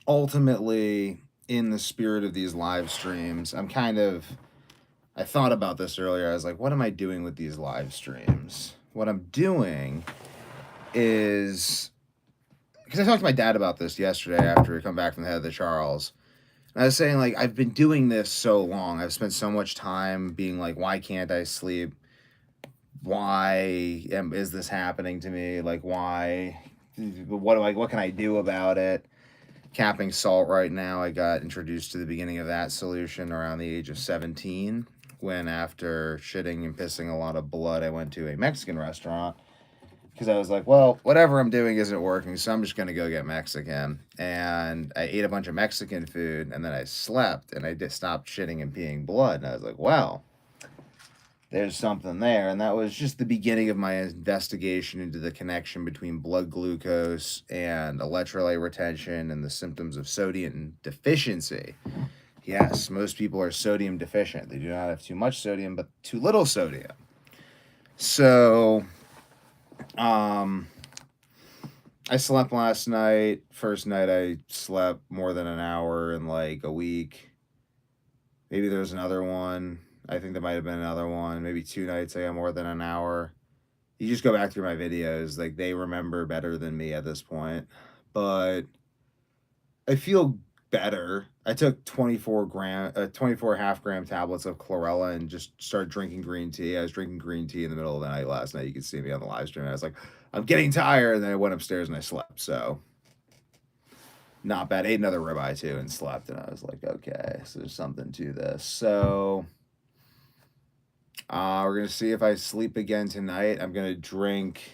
ultimately, in the spirit of these live streams, I thought about this earlier. I was like, what am I doing with these live streams? What I'm doing is, because I talked to my dad about this yesterday after we come back from the Head of the Charles. And I was saying, like, I've been doing this so long. I've spent so much time being like, why can't I sleep? Is this happening to me? Like, why? What can I do about it? Capping salt right now. I got introduced to the beginning of that solution around the age of 17 when, after shitting and pissing a lot of blood, I went to a Mexican restaurant because I was like, well, whatever I'm doing isn't working, so I'm just going to go get Mexican. And I ate a bunch of Mexican food, and then I slept, and I just stopped shitting and peeing blood. And I was like, wow, there's something there. And that was just the beginning of my investigation into the connection between blood glucose and electrolyte retention and the symptoms of sodium deficiency. Yes, most people are sodium deficient. They do not have too much sodium, but too little sodium. So, I slept last night. First night I slept more than an hour in like a week. Maybe there's another one. I think there might have been another one. Maybe 2 nights I got more than an hour. You just go back through my videos. Like, they remember better than me at this point. But I feel better. I took 24 half-gram tablets of Chlorella and just started drinking green tea. I was drinking green tea in the middle of the night last night. You could see me on the live stream. I was like, I'm getting tired. And then I went upstairs and I slept. So, not bad. Ate another ribeye too and slept. And I was like, okay, so there's something to this. So, we're going to see if I sleep again tonight. I'm going to drink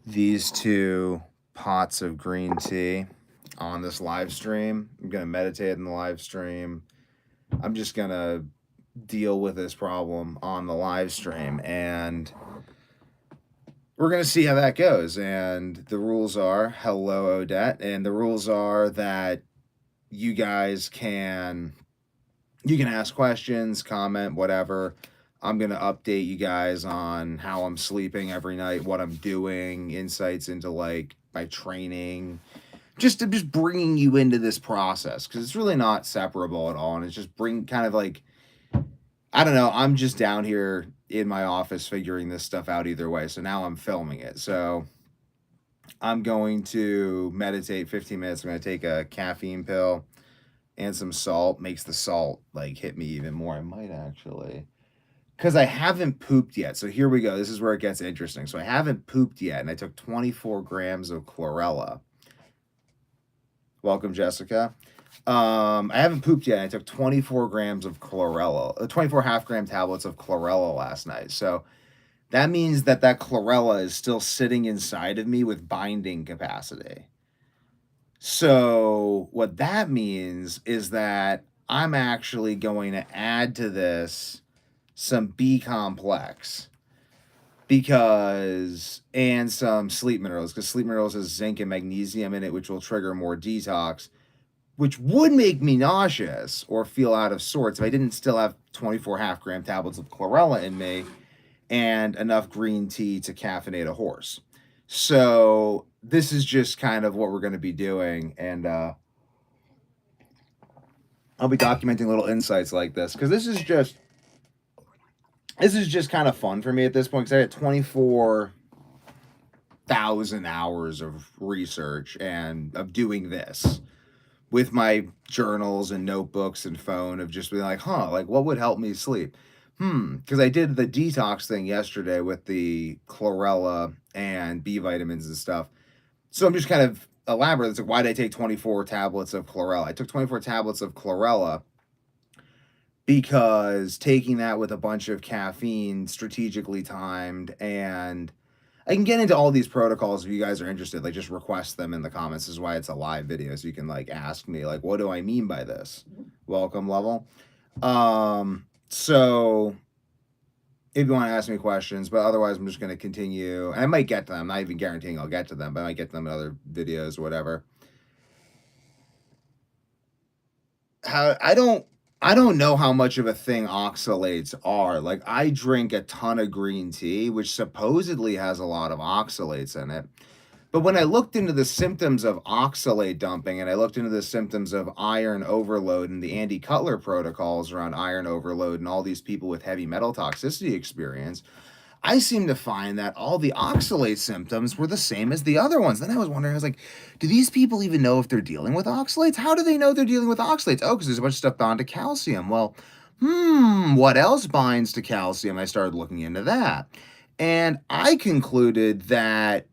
these 2 pots of green tea on this live stream. I'm going to meditate in the live stream. I'm just going to deal with this problem on the live stream, and we're going to see how that goes. And the rules are, hello, Odette, and the rules are that you guys can ask questions, comment, whatever. I'm going to update you guys on how I'm sleeping every night, what I'm doing, insights into like my training, just bringing you into this process, because it's really not separable at all. And it's just kind of like, I don't know, I'm just down here in my office figuring this stuff out either way. So now I'm filming it. So I'm going to meditate 15 minutes. I'm going to take a caffeine pill and some salt. Makes the salt like hit me even more. I might actually, because I haven't pooped yet. So here we go. This is where it gets interesting. So I haven't pooped yet, and I took 24 grams of Chlorella. Welcome, Jessica. I haven't pooped yet. I took 24 grams of Chlorella, 24 half-gram tablets of Chlorella last night. So that means that Chlorella is still sitting inside of me with binding capacity. So what that means is that I'm actually going to add to this some B complex and some sleep minerals, because sleep minerals has zinc and magnesium in it, which will trigger more detox, which would make me nauseous or feel out of sorts if I didn't still have 24 half-gram tablets of Chlorella in me and enough green tea to caffeinate a horse. So this is just kind of what we're going to be doing, and I'll be documenting little insights like this, because this is just kind of fun for me at this point, because I had 24,000 hours of research and of doing this with my journals and notebooks and phone, of just being like, like, what would help me sleep? Because I did the detox thing yesterday with the Chlorella and B vitamins and stuff. So I'm just kind of elaborate. It's like, why did I take 24 tablets of Chlorella? I took 24 tablets of Chlorella because taking that with a bunch of caffeine, strategically timed, and I can get into all these protocols if you guys are interested. Like, just request them in the comments. This is why it's a live video, so you can like ask me, like, what do I mean by this? Welcome level. So if you want to ask me questions, but otherwise I'm just going to continue. And I might get to them. I'm not even guaranteeing I'll get to them, but I might get to them in other videos or whatever. I don't know how much of a thing oxalates are. Like, I drink a ton of green tea, which supposedly has a lot of oxalates in it. But when I looked into the symptoms of oxalate dumping and I looked into the symptoms of iron overload and the Andy Cutler protocols around iron overload and all these people with heavy metal toxicity experience, I seem to find that all the oxalate symptoms were the same as the other ones. Then I was wondering, I was like, do these people even know if they're dealing with oxalates? How do they know they're dealing with oxalates? Oh, because there's a bunch of stuff bound to calcium. Well, what else binds to calcium? I started looking into that. And I concluded that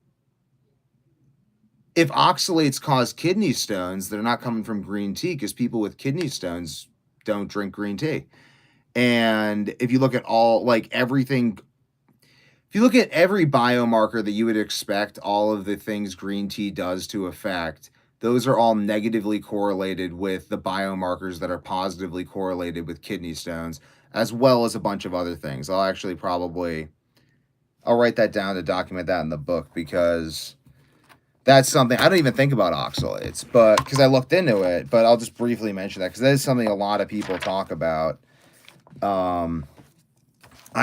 if oxalates cause kidney stones, they're not coming from green tea because people with kidney stones don't drink green tea. And if you look at all, like everything, if you look at every biomarker that you would expect all of the things green tea does to affect, those are all negatively correlated with the biomarkers that are positively correlated with kidney stones, as well as a bunch of other things. I'll write that down to document that in the book because that's something I don't even think about oxalates, but because I looked into it, but I'll just briefly mention that because that is something a lot of people talk about. I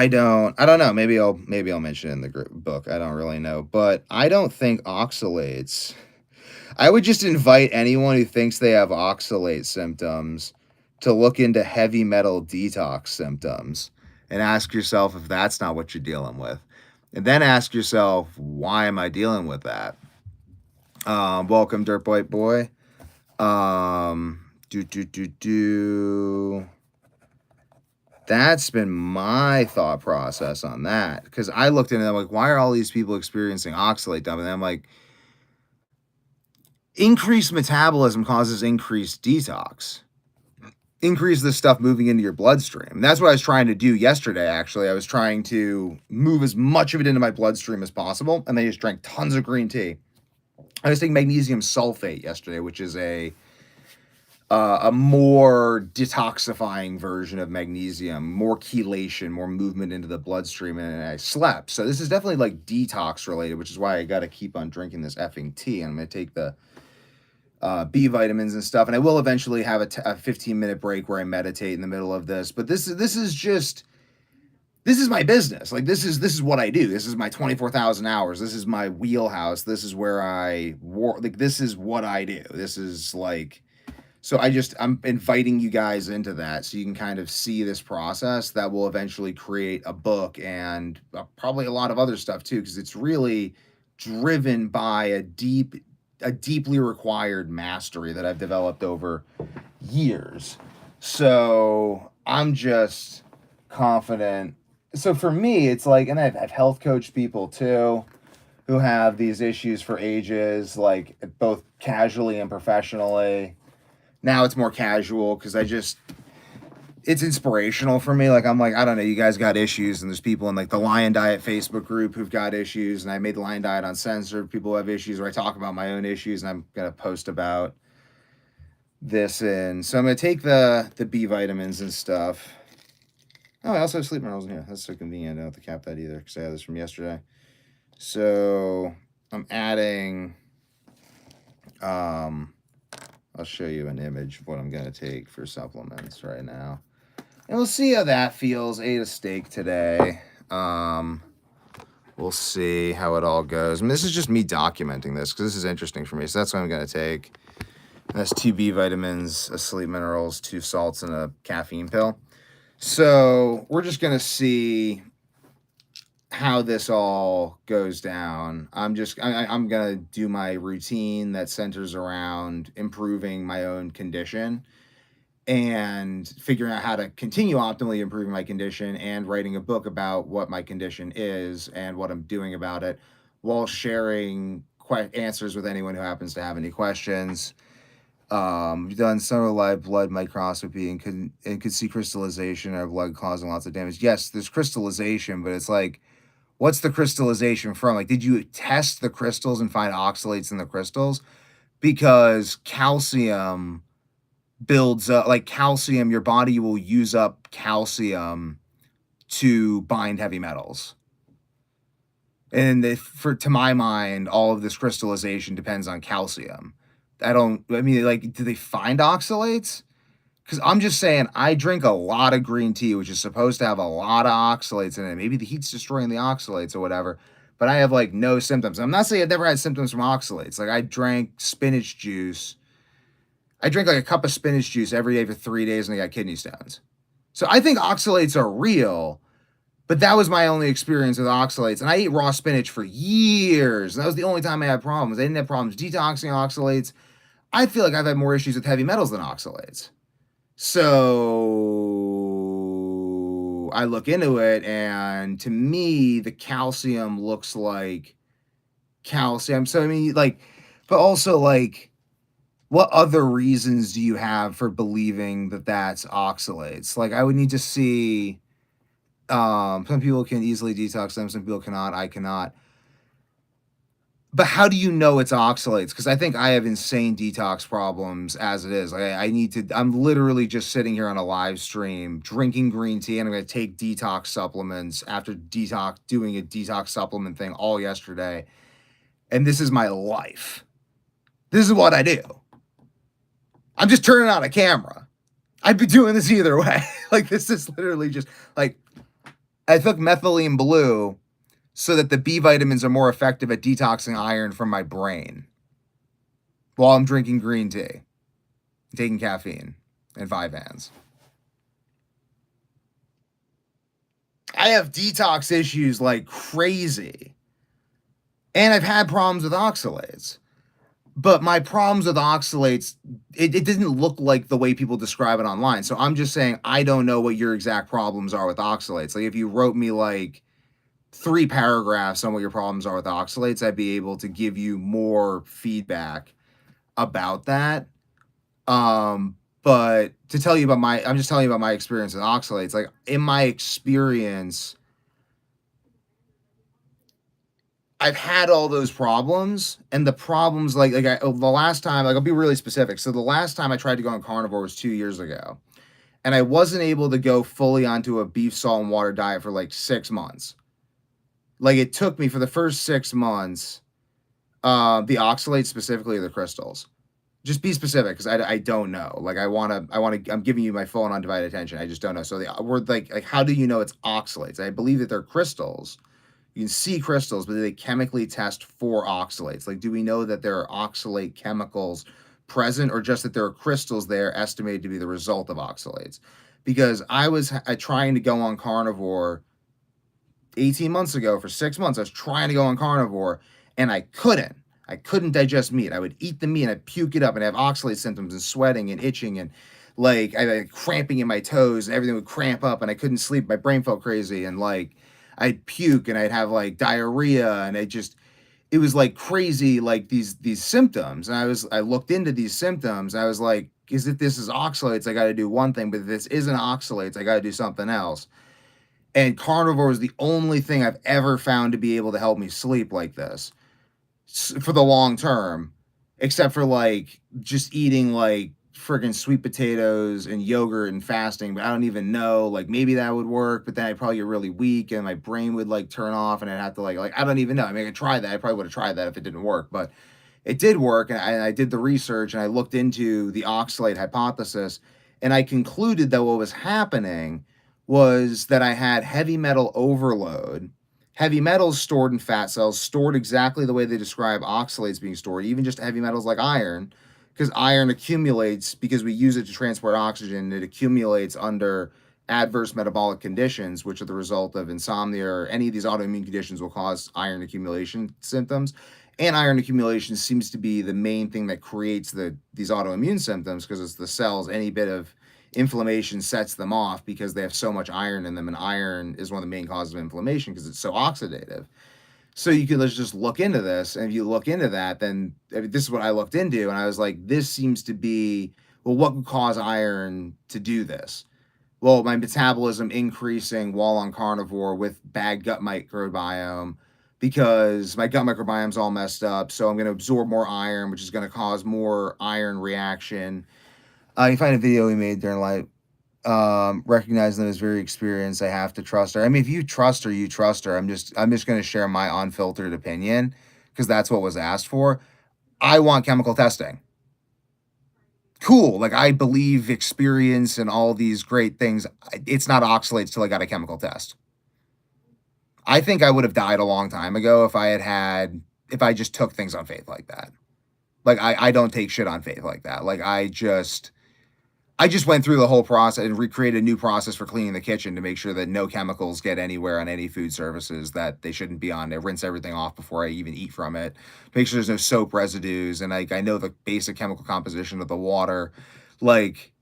don't know. Maybe I'll mention it in the book. I don't really know, but I don't think oxalates. I would just invite anyone who thinks they have oxalate symptoms to look into heavy metal detox symptoms and ask yourself if that's not what you're dealing with. And then ask yourself, why am I dealing with that? Welcome, Dirt White Boy. That's been my thought process on that. Because I looked into it, I'm like, why are all these people experiencing oxalate dumping? And I'm like, increased metabolism causes increased detox. Increase the stuff moving into your bloodstream. And that's what I was trying to do yesterday, actually. I was trying to move as much of it into my bloodstream as possible. And I just drank tons of green tea. I was taking magnesium sulfate yesterday, which is a more detoxifying version of magnesium, more chelation, more movement into the bloodstream, and I slept. So this is definitely like detox related, which is why I got to keep on drinking this effing tea. And I'm going to take the B vitamins and stuff, and I will eventually have a 15-minute break where I meditate in the middle of this. But this is my business. Like this is what I do. This is my 24,000 hours. This is my wheelhouse. This is where this is what I do. This is like, so I'm inviting you guys into that so you can kind of see this process that will eventually create a book and probably a lot of other stuff too, because it's really driven by a deeply required mastery that I've developed over years. So I'm just confident. So for me, it's like, and I've health coached people too who have these issues for ages, like both casually and professionally. Now it's more casual because it's inspirational for me. Like, I'm like, I don't know, you guys got issues, and there's people in like the Lion Diet Facebook group who've got issues, and I made the Lion Diet Uncensored. People who have issues where I talk about my own issues, and I'm going to post about this. And so I'm going to take the B vitamins and stuff. Oh, I also have sleep minerals in here. That's so convenient. I don't have to cap that either because I had this from yesterday. So I'm adding, I'll show you an image of what I'm going to take for supplements right now. And we'll see how that feels. Ate a steak today. We'll see how it all goes. I mean, this is just me documenting this because this is interesting for me. So that's what I'm going to take. That's 2 B vitamins, a sleep minerals, 2 salts, and a caffeine pill. So we're just going to see how this all goes down. I'm going to do my routine that centers around improving my own condition and figuring out how to continue optimally improving my condition and writing a book about what my condition is and what I'm doing about it while sharing answers with anyone who happens to have any questions. We've done some live blood microscopy and could see crystallization of blood causing lots of damage. Yes, there's crystallization, but it's like, what's the crystallization from? Like, did you test the crystals and find oxalates in the crystals? Because calcium builds up, like calcium, your body will use up calcium to bind heavy metals. And to my mind, all of this crystallization depends on calcium. Do they find oxalates? Because I'm just saying, I drink a lot of green tea, which is supposed to have a lot of oxalates in it. Maybe the heat's destroying the oxalates or whatever. but I have like no symptoms. I'm not saying I've never had symptoms from oxalates. Like I drank spinach juice. I drink like a cup of spinach juice every day for 3 days and I got kidney stones. So I think oxalates are real, but that was my only experience with oxalates. And I ate raw spinach for years. And that was the only time I had problems. I didn't have problems detoxing oxalates. I feel like I've had more issues with heavy metals than oxalates. So I look into it, and to me, the calcium looks like calcium. So, I mean, like, but also, like, what other reasons do you have for believing that that's oxalates? Like, I would need to see. Some people can easily detox them, some people cannot. I cannot. But how do you know it's oxalates? Because I think I have insane detox problems as it is. Like I need to. I'm literally just sitting here on a live stream drinking green tea, and I'm going to take detox supplements after doing a detox supplement thing all yesterday. And this is my life. This is what I do. I'm just turning on a camera. I'd be doing this either way. Like this is literally just like I took methylene blue so that the B vitamins are more effective at detoxing iron from my brain while I'm drinking green tea, taking caffeine and Vyvanse. I have detox issues like crazy. And I've had problems with oxalates. But my problems with oxalates, it didn't look like the way people describe it online. So I'm just saying, I don't know what your exact problems are with oxalates. Like if you wrote me like 3 paragraphs on what your problems are with oxalates, I'd be able to give you more feedback about that. But to tell you about I'm just telling you about my experience with oxalates. Like in my experience, I've had all those problems, and the problems the last time, like I'll be really specific. So the last time I tried to go on carnivore was 2 years ago, and I wasn't able to go fully onto a beef, salt, and water diet for like 6 months. Like it took me for the first 6 months, the oxalates specifically, or the crystals. Just be specific because I don't know. Like I'm giving you my full and undivided attention. I just don't know. So the word like how do you know it's oxalates? I believe that they're crystals. You can see crystals, but do they chemically test for oxalates? Like, do we know that there are oxalate chemicals present, or just that there are crystals there estimated to be the result of oxalates? Because I was trying to go on carnivore 18 months ago for 6 months. I was trying to go on carnivore, and I couldn't. I couldn't digest meat. I would eat the meat and I'd puke it up and have oxalate symptoms and sweating and itching and like I had cramping in my toes and everything would cramp up and I couldn't sleep. My brain felt crazy and like I'd puke and I'd have like diarrhea and it was like crazy, like these symptoms. And I looked into these symptoms. I was like, is if this is oxalates, I got to do one thing, but if this isn't oxalates, I got to do something else. And carnivore was the only thing I've ever found to be able to help me sleep like this for the long term, except for like just eating like friggin' sweet potatoes and yogurt and fasting. But I don't even know, like maybe that would work, but then I'd probably get really weak and my brain would like turn off and I'd have to like I don't even know. I mean, I could try that. I probably would have tried that if it didn't work, but it did work. And I did the research and I looked into the oxalate hypothesis, and I concluded that what was happening was that I had heavy metal overload. Heavy metals stored in fat cells, stored exactly the way they describe oxalates being stored, even just heavy metals like iron, because iron accumulates because we use it to transport oxygen. It accumulates under adverse metabolic conditions, which are the result of insomnia or any of these autoimmune conditions will cause iron accumulation symptoms. And iron accumulation seems to be the main thing that creates these autoimmune symptoms because it's the cells. Any bit of inflammation sets them off because they have so much iron in them, and iron is one of the main causes of inflammation because it's so oxidative. So you could let's just look into this, and if you look into that, then I mean, this is what I looked into, and I was like, this seems to be what would cause iron to do this? Well, my metabolism increasing while on carnivore with bad gut microbiome because my gut microbiome's all messed up. So I'm going to absorb more iron, which is going to cause more iron reaction. You find a video we made during life, recognizing that as very experienced. I have to trust her. I mean, if you trust her, you trust her. I'm just going to share my unfiltered opinion because that's what was asked for. I want chemical testing. Cool. Like I believe experience and all these great things. It's not oxalates till I got a chemical test. I think I would have died a long time ago if I just took things on faith like that. Like I don't take shit on faith like that. Like I just went through the whole process and recreated a new process for cleaning the kitchen to make sure that no chemicals get anywhere on any food surfaces that they shouldn't be on. I rinse everything off before I even eat from it. Make sure there's no soap residues, and I know the basic chemical composition of the water. Like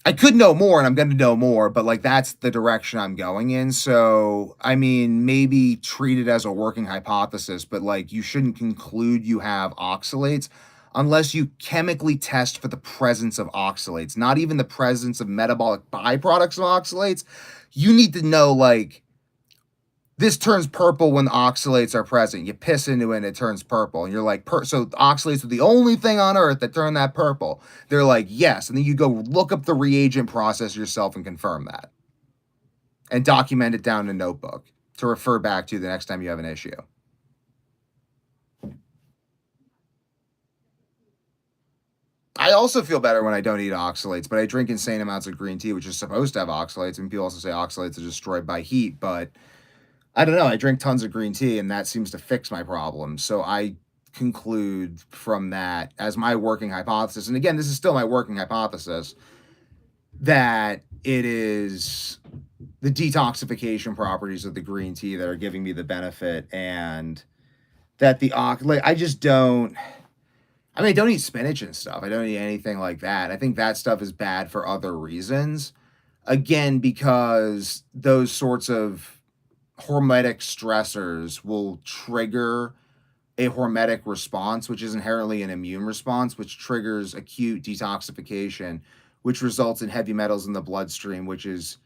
I could know more and I'm going to know more, but like that's the direction I'm going in. So, I mean, maybe treat it as a working hypothesis, but like you shouldn't conclude you have oxalates unless you chemically test for the presence of oxalates, not even the presence of metabolic byproducts of oxalates. You need to know like this turns purple when the oxalates are present. You piss into it and it turns purple. And you're like, so oxalates are the only thing on earth that turn that purple. They're like, yes. And then you go look up the reagent process yourself and confirm that. And document it down in a notebook to refer back to the next time you have an issue. I also feel better when I don't eat oxalates, but I drink insane amounts of green tea, which is supposed to have oxalates. And people also say oxalates are destroyed by heat, but I don't know. I drink tons of green tea, and that seems to fix my problem. So I conclude from that as my working hypothesis. And again, this is still my working hypothesis that it is the detoxification properties of the green tea that are giving me the benefit, and that like I just don't. I mean, I don't eat spinach and stuff. I don't eat anything like that. I think that stuff is bad for other reasons. Again, because those sorts of hormetic stressors will trigger a hormetic response, which is inherently an immune response, which triggers acute detoxification, which results in heavy metals in the bloodstream, which is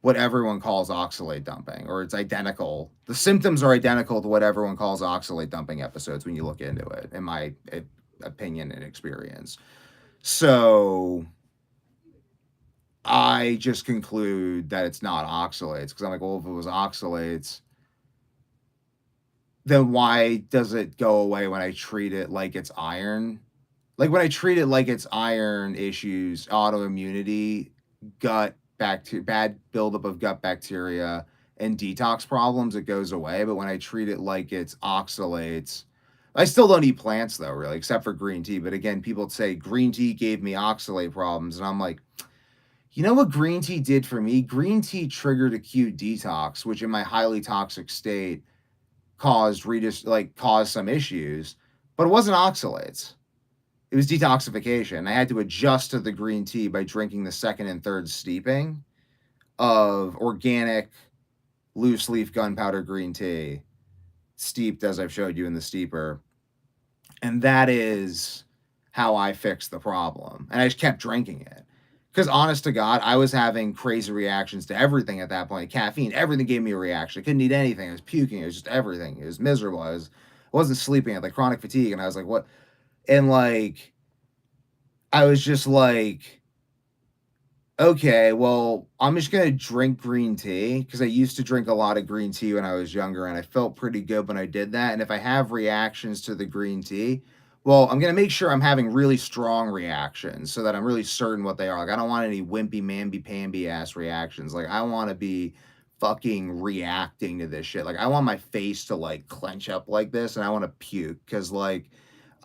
what everyone calls oxalate dumping, or it's identical. The symptoms are identical to what everyone calls oxalate dumping episodes when you look into it, in my opinion and experience. So I just conclude that it's not oxalates because I'm like, well, if it was oxalates, then why does it go away when I treat it like it's iron? Like when I treat it like it's iron issues, autoimmunity, gut bacteria, bad buildup of gut bacteria, and detox problems, it goes away. But when I treat it like it's oxalates, I still don't eat plants though, really, except for green tea. But again, people say green tea gave me oxalate problems, and I'm like, you know what green tea did for me? Green tea triggered acute detox, which in my highly toxic state caused caused some issues, but it wasn't oxalates. It was detoxification. I had to adjust to the green tea by drinking the second and third steeping of organic loose leaf gunpowder green tea, steeped as I've showed you in the steeper. And that is how I fixed the problem. And I just kept drinking it. Because honest to God, I was having crazy reactions to everything at that point. Caffeine, everything gave me a reaction. I couldn't eat anything. I was puking. It was just everything. It was miserable. I wasn't sleeping. I had like chronic fatigue. And I was like, what? And like, I was just like, okay, well, I'm just going to drink green tea because I used to drink a lot of green tea when I was younger and I felt pretty good when I did that. And if I have reactions to the green tea, well, I'm going to make sure I'm having really strong reactions so that I'm really certain what they are. Like, I don't want any wimpy, mamby-pamby ass reactions. Like, I want to be fucking reacting to this shit. Like, I want my face to like clench up like this and I want to puke because like,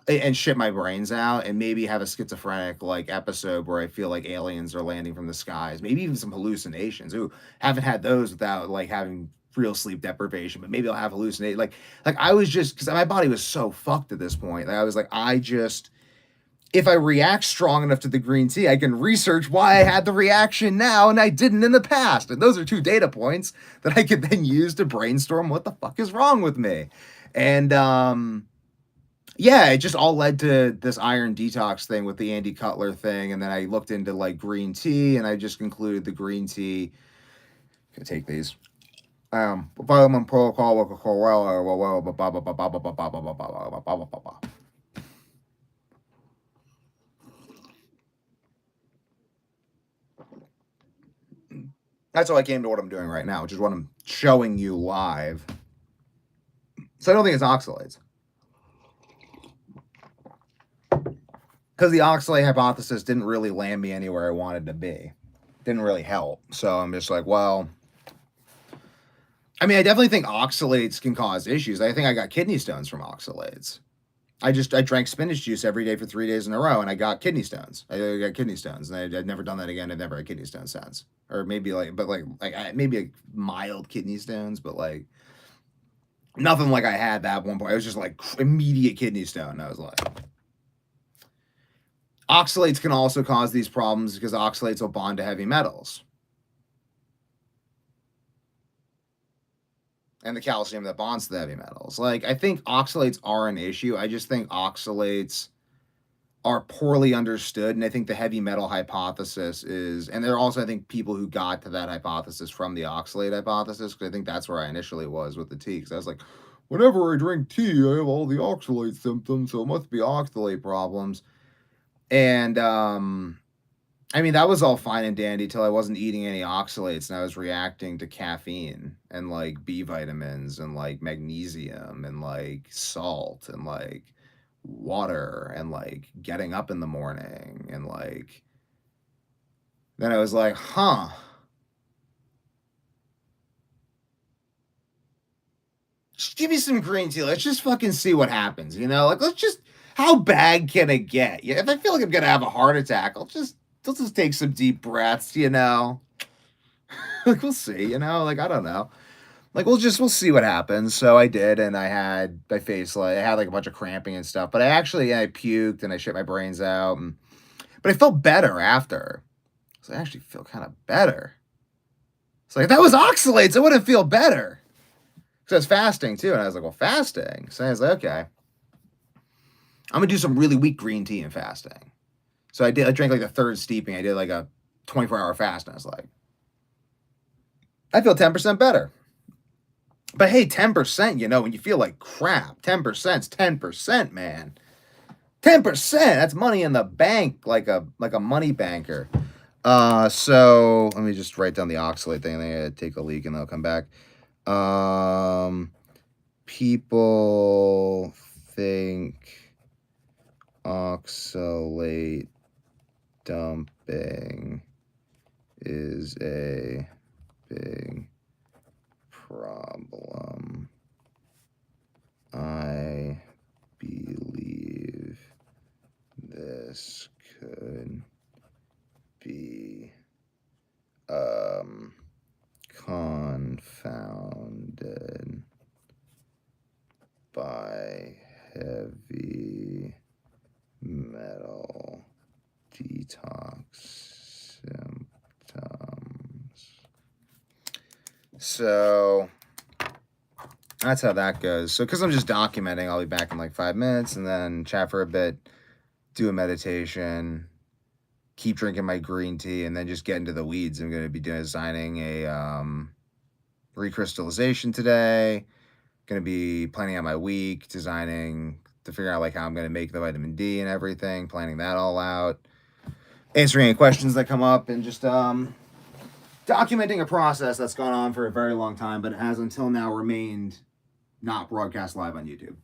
and shit my brains out and maybe have a schizophrenic like episode where I feel like aliens are landing from the skies, maybe even some hallucinations. Ooh, haven't had those without like having real sleep deprivation, but maybe I'll have hallucinate like I was just because my body was so fucked at this point. Like, I was like, if I react strong enough to the green tea, I can research why I had the reaction now and I didn't in the past. And those are 2 data points that I could then use to brainstorm what the fuck is wrong with me. And yeah, it just all led to this iron detox thing with the Andy Cutler thing, and then I looked into like green tea, and I just concluded the green tea. Gonna take these. Vitamin protocol with Chlorella. That's how I came to what I'm doing right now, which is what I'm showing you live. So I don't think it's oxalates. Because the oxalate hypothesis didn't really land me anywhere I wanted to be. Didn't really help. So I'm just like, well, I mean, I definitely think oxalates can cause issues. I think I got kidney stones from oxalates. I drank spinach juice every day for 3 days in a row, and I got kidney stones. I got kidney stones, and I'd never done that again. I've never had kidney stones since, or maybe maybe like mild kidney stones, but like nothing like I had that one point. It was just like immediate kidney stone. And I was like, oxalates can also cause these problems because oxalates will bond to heavy metals. And the calcium that bonds to the heavy metals. Like, I think oxalates are an issue. I just think oxalates are poorly understood. And I think the heavy metal hypothesis is, and there are also, I think, people who got to that hypothesis from the oxalate hypothesis, because I think that's where I initially was with the tea. Because I was like, whenever I drink tea, I have all the oxalate symptoms, so it must be oxalate problems. And I mean, that was all fine and dandy till I wasn't eating any oxalates and I was reacting to caffeine and like B vitamins and like magnesium and like salt and like water and like getting up in the morning and like then I was like, huh. Just give me some green tea. Let's just fucking see what happens, you know? Like let's just how bad can it get? Yeah, if I feel like I'm gonna have a heart attack, let's just take some deep breaths, you know? Like we'll see, you know? Like I don't know. Like we'll see what happens. So I did, and I faced like I had like a bunch of cramping and stuff, but I puked and I shit my brains out, but I felt better after. So I actually feel kind of better. It's like if that was oxalates, I wouldn't feel better. Because I was fasting too, and I was like, well, fasting. So I was like, okay, I'm gonna do some really weak green tea and fasting. So I did. I drank like the third steeping. I did like a 24-hour fast, and I was like, I feel 10% better. But hey, 10%, you know, when you feel like crap, 10%'s 10%, man. 10%, that's money in the bank, like a money banker. So let me just write down the oxalate thing. I gotta take a leak and then I'll come back. People think oxalate dumping is a big problem. I believe this could be confounded by heavy metal detox symptoms. So that's how that goes. So, because I'm just documenting, I'll be back in like 5 minutes and then chat for a bit, do a meditation, keep drinking my green tea, and then just get into the weeds. I'm going to be designing a recrystallization today. Going to be planning out my week, designing to figure out like how I'm going to make the vitamin D and everything, planning that all out, answering any questions that come up, and just documenting a process that's gone on for a very long time, but it has until now remained not broadcast live on YouTube.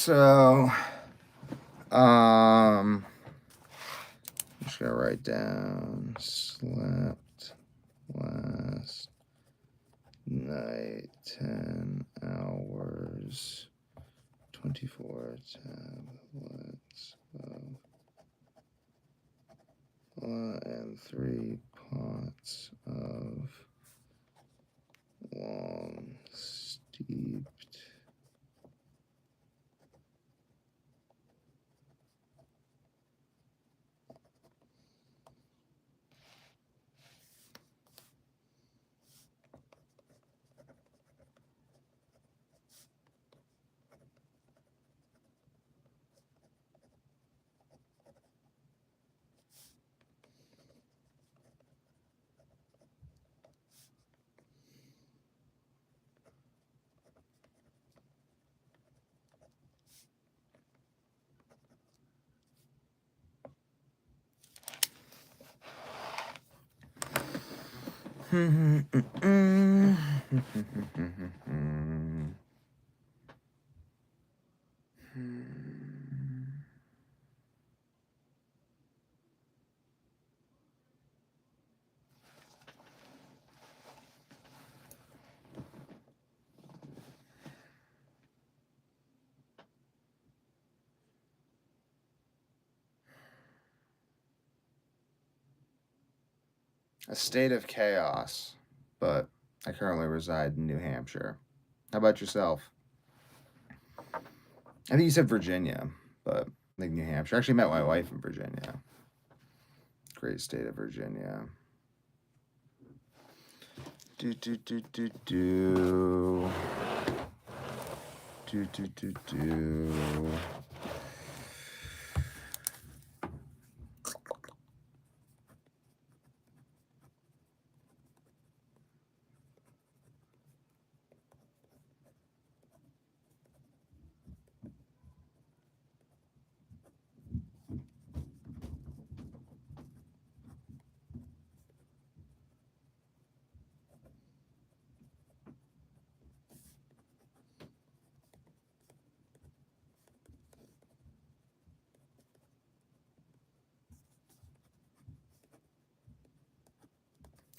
So, I'm just gonna write down slept last night 10 hours, 24 tablets and 3 pots of long steeped a state of chaos, but I currently reside in New Hampshire. How about yourself? I think you said Virginia, but I think New Hampshire. I actually met my wife in Virginia. Great state of Virginia. Do do do do do. Do do do do.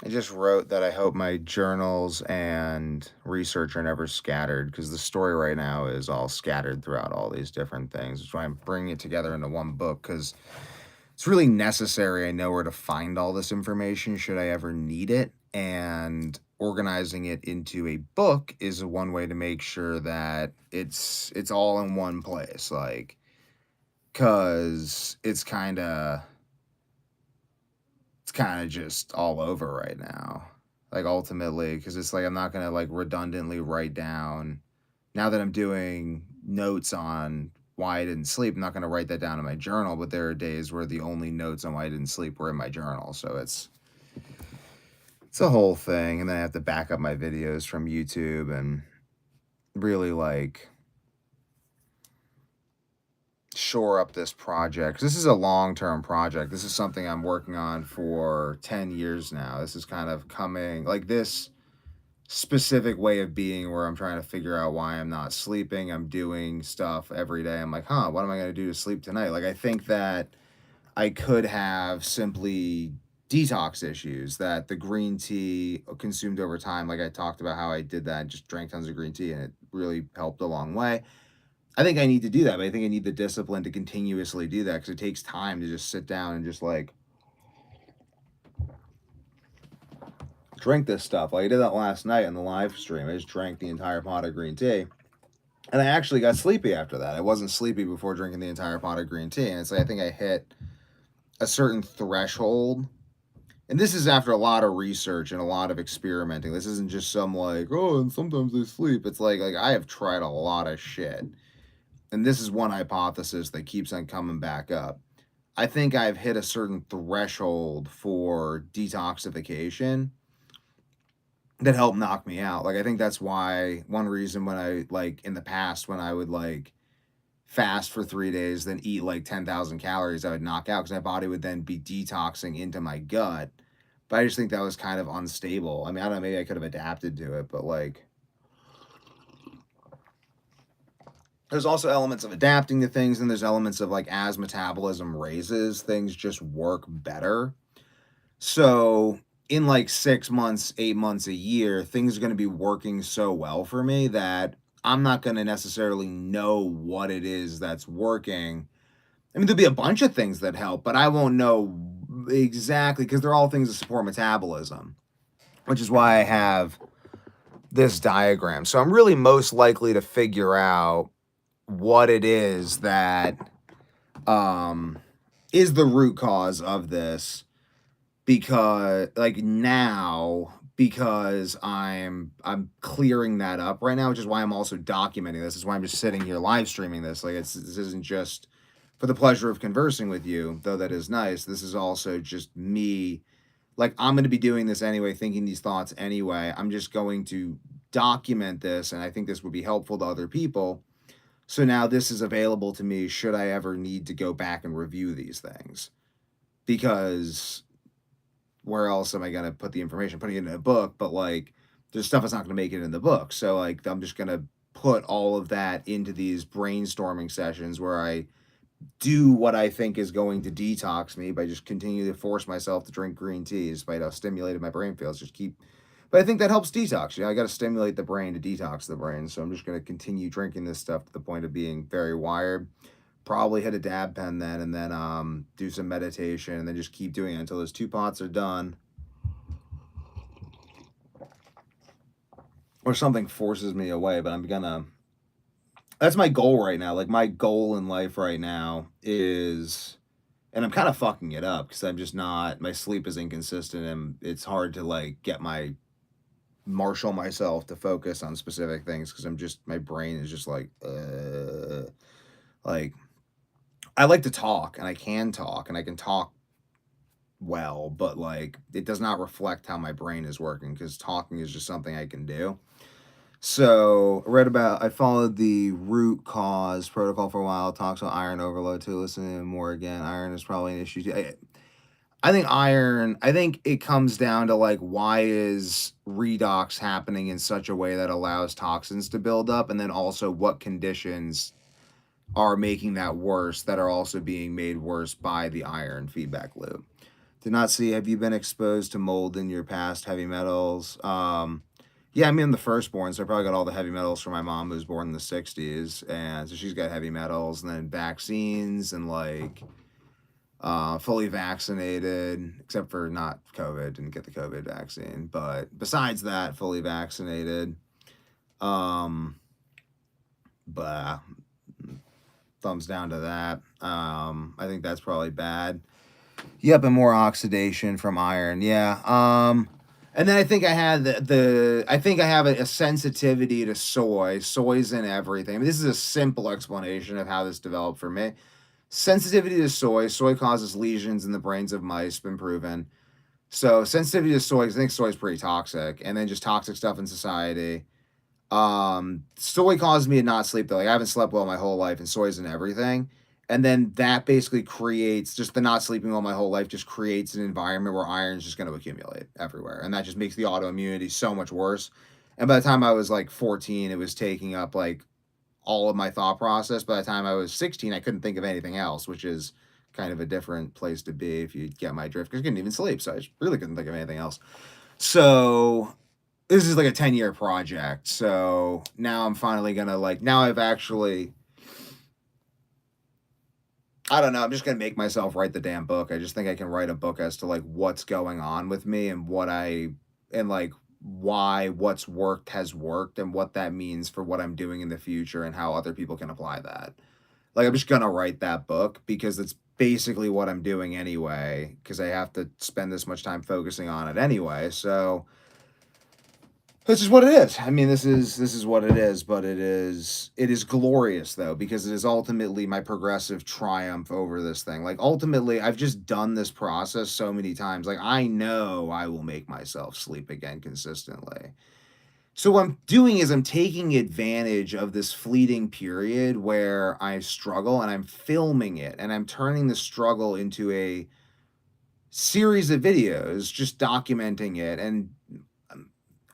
I just wrote that I hope my journals and research are never scattered because the story right now is all scattered throughout all these different things. That's why I'm bringing it together into one book because it's really necessary. I know where to find all this information should I ever need it. And organizing it into a book is one way to make sure that it's all in one place. Like, because it's kind of just all over right now. Like ultimately, because it's like I'm not gonna like redundantly write down. Now that I'm doing notes on why I didn't sleep, I'm not gonna write that down in my journal. But there are days where the only notes on why I didn't sleep were in my journal, so it's a whole thing. And then I have to back up my videos from YouTube and really like shore up this project. This is a long-term project. This is something I'm working on for 10 years now. This is kind of coming like this specific way of being where I'm trying to figure out why I'm not sleeping. I'm doing stuff every day. I'm like, what am I going to do to sleep tonight? Like, I think that I could have simply detox issues that the green tea consumed over time. Like, I talked about how I did that and just drank tons of green tea and it really helped a long way. I think I need to do that, but I think I need the discipline to continuously do that because it takes time to just sit down and just like drink this stuff. Like I did that last night on the live stream. I just drank the entire pot of green tea. And I actually got sleepy after that. I wasn't sleepy before drinking the entire pot of green tea. And it's like I think I hit a certain threshold. And this is after a lot of research and a lot of experimenting. This isn't just some like, oh, and sometimes I sleep. It's like I have tried a lot of shit. And this is one hypothesis that keeps on coming back up. I think I've hit a certain threshold for detoxification that helped knock me out. Like I think that's why one reason when I like in the past when I would like fast for 3 days, then eat like 10,000 calories, I would knock out because my body would then be detoxing into my gut. But I just think that was kind of unstable. I mean, I don't know, maybe I could have adapted to it, but like There's also elements of adapting to things, and there's elements of like as metabolism raises, things just work better. So in like 6 months, 8 months, a year, things are going to be working so well for me that I'm not going to necessarily know what it is that's working. I mean, there'll be a bunch of things that help, but I won't know exactly because they're all things that support metabolism, which is why I have this diagram. So I'm really most likely to figure out what it is that um, is the root cause of this, because like now, because I'm clearing that up right now, which is why I'm also documenting this. Is why I'm just sitting here live streaming this. Like this isn't just for the pleasure of conversing with you, though that is nice. This is also just me. Like I'm going to be doing this anyway, thinking these thoughts anyway. I'm just going to document this, and I think this would be helpful to other people. So now this is available to me should I ever need to go back and review these things. Because where else am I going to put the information? Putting it in a book, but like there's stuff that's not going to make it in the book. So like I'm just going to put all of that into these brainstorming sessions where I do what I think is going to detox me by just continuing to force myself to drink green tea despite how stimulated my brain feels. Just keep, but I think that helps detox. You know, I got to stimulate the brain to detox the brain. So I'm just going to continue drinking this stuff to the point of being very wired. Probably hit a dab pen then, and then do some meditation, and then just keep doing it until those 2 pots are done, or something forces me away. But I'm gonna. That's my goal right now. Like my goal in life right now is, and I'm kind of fucking it up because I'm just not. My sleep is inconsistent, and it's hard to like get my marshal myself to focus on specific things because I'm just my brain is just like I like to talk and I can talk and I can talk well, but like it does not reflect how my brain is working because talking is just something I can do. So I followed the root cause protocol for a while. Talks about iron overload too. Listen to him more again. Iron is probably an issue too. I think iron. I think it comes down to like why is redox happening in such a way that allows toxins to build up, and then also what conditions are making that worse that are also being made worse by the iron feedback loop. Did not see. Have you been exposed to mold in your past? Heavy metals. Yeah, I mean, I'm the firstborn, so I probably got all the heavy metals from my mom, who was born in the '60s, and so she's got heavy metals, and then vaccines, and like fully vaccinated, except for not COVID. Didn't get the COVID vaccine, but besides that, fully vaccinated. Um, but thumbs down to that. I think that's probably bad. Yep, and more oxidation from iron. Yeah. And then I think I had I think I have a sensitivity to soy. Soy's in everything. I mean, this is a simple explanation of how this developed for me. Sensitivity to soy. Soy causes lesions in the brains of mice. Been proven. So sensitivity to soy. I think soy is pretty toxic, and then just toxic stuff in society. Soy causes me to not sleep though. Like I haven't slept well my whole life, and soy's in everything. And then that basically creates just the not sleeping well my whole life just creates an environment where iron's just going to accumulate everywhere, and that just makes the autoimmunity so much worse. And by the time I was like 14, it was taking up like all of my thought process. By the time I was 16, I couldn't think of anything else, which is kind of a different place to be if you get my drift. Because I couldn't even sleep, so I just really couldn't think of anything else. So this is like a 10-year project. So now I'm finally gonna like now I've actually I don't know, I'm just gonna make myself write the damn book. I just think I can write a book as to like what's going on with me and what I and like why what's worked has worked and what that means for what I'm doing in the future and how other people can apply that. Like I'm just gonna write that book because it's basically what I'm doing anyway, because I have to spend this much time focusing on it anyway. So this is what it is. I mean, this is what it is, but it is glorious though because it is ultimately my progressive triumph over this thing. Like ultimately, I've just done this process so many times. Like I know I will make myself sleep again consistently. So what I'm doing is I'm taking advantage of this fleeting period where I struggle and I'm filming it and I'm turning the struggle into a series of videos just documenting it, and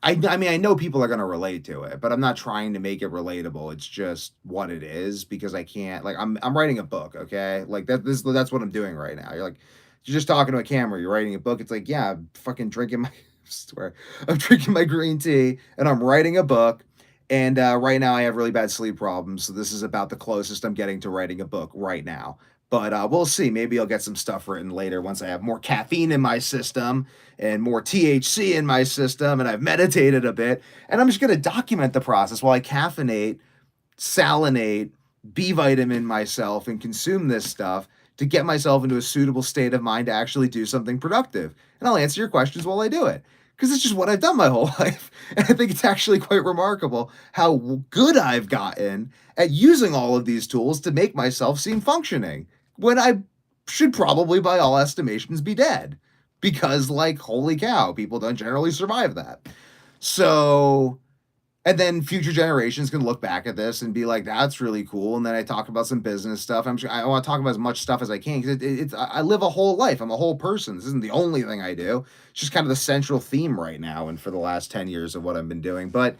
I mean, I know people are gonna relate to it, but I'm not trying to make it relatable. It's just what it is because I can't like I'm writing a book, okay? Like that's what I'm doing right now. You're just talking to a camera, you're writing a book. It's like, yeah, I'm fucking drinking my I swear. I'm drinking my green tea and I'm writing a book. And right now I have really bad sleep problems. So this is about the closest I'm getting to writing a book right now. But we'll see. Maybe I'll get some stuff written later once I have more caffeine in my system and more THC in my system and I've meditated a bit. And I'm just going to document the process while I caffeinate, salinate, B vitamin myself, and consume this stuff to get myself into a suitable state of mind to actually do something productive. And I'll answer your questions while I do it because it's just what I've done my whole life. And I think it's actually quite remarkable how good I've gotten at using all of these tools to make myself seem functioning when I should probably, by all estimations, be dead. Because, like, holy cow, people don't generally survive that. So, and then future generations can look back at this and be like, "That's really cool." And then I talk about some business stuff. I want to talk about as much stuff as I can because it's I live a whole life. I'm a whole person. This isn't the only thing I do. It's just kind of the central theme right now and for the last 10 years of what I've been doing. But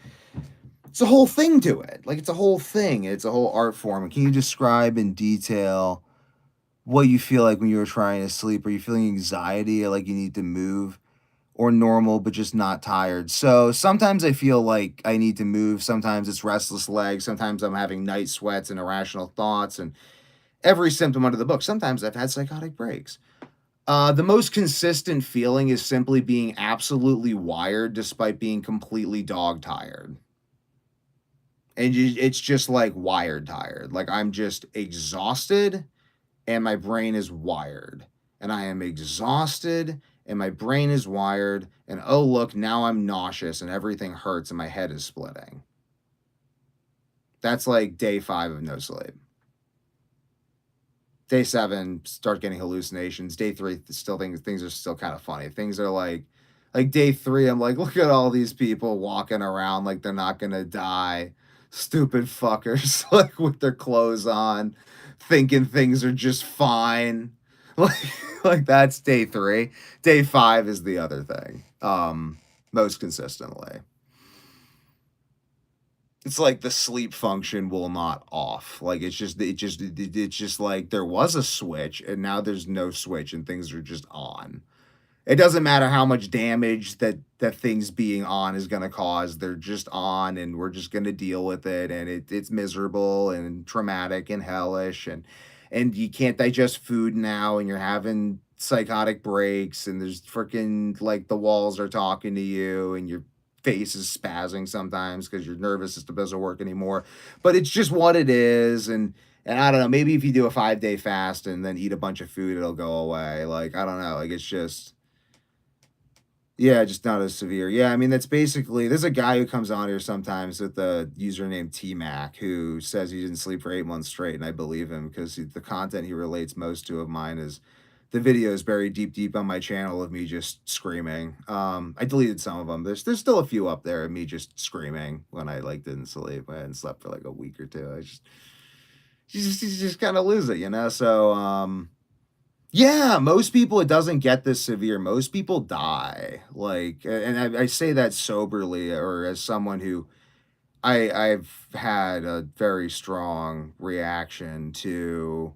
it's a whole thing to it. Like it's a whole thing. It's a whole art form. Can you describe in detail what you feel like when you were trying to sleep? Are you feeling anxiety or like you need to move? Or normal, but just not tired. So sometimes I feel like I need to move. Sometimes it's restless legs. Sometimes I'm having night sweats and irrational thoughts and every symptom under the book. Sometimes I've had psychotic breaks. The most consistent feeling is simply being absolutely wired despite being completely dog tired. And it's just like wired tired. Like I'm just exhausted and my brain is wired. And I am exhausted and my brain is wired. And oh, look, now I'm nauseous and everything hurts and my head is splitting. That's like day 5 of no sleep. Day 7, start getting hallucinations. Day 3, still things are still kind of funny. Things are like day 3, I'm like, look at all these people walking around like they're not gonna die. Stupid fuckers, like with their clothes on, thinking things are just fine. Like that's day 3. Day 5 is the other thing. Most consistently. It's like the sleep function will not off. Like it's just like there was a switch and now there's no switch and things are just on. It doesn't matter how much damage that things being on is gonna cause. They're just on, and we're just gonna deal with it. And it's miserable and traumatic and hellish, and you can't digest food now, and you're having psychotic breaks, and there's freaking like the walls are talking to you, and your face is spazzing sometimes because your nervous system doesn't work anymore. But it's just what it is, and I don't know. Maybe if you do a 5-day fast and then eat a bunch of food, it'll go away. Like I don't know. Like it's just yeah, just not as severe. Yeah, I mean, that's basically there's a guy who comes on here sometimes with the username T-Mac who says he didn't sleep for 8 months straight, and I believe him because the content he relates most to of mine is the videos buried deep on my channel of me just screaming. I deleted some of them. There's still a few up there of me just screaming when I like didn't sleep. I hadn't slept for like a week or two. I just you just kind of lose it, you know? So yeah, most people it doesn't get this severe. Most people die. Like, and I say that soberly, or as someone who I've had a very strong reaction to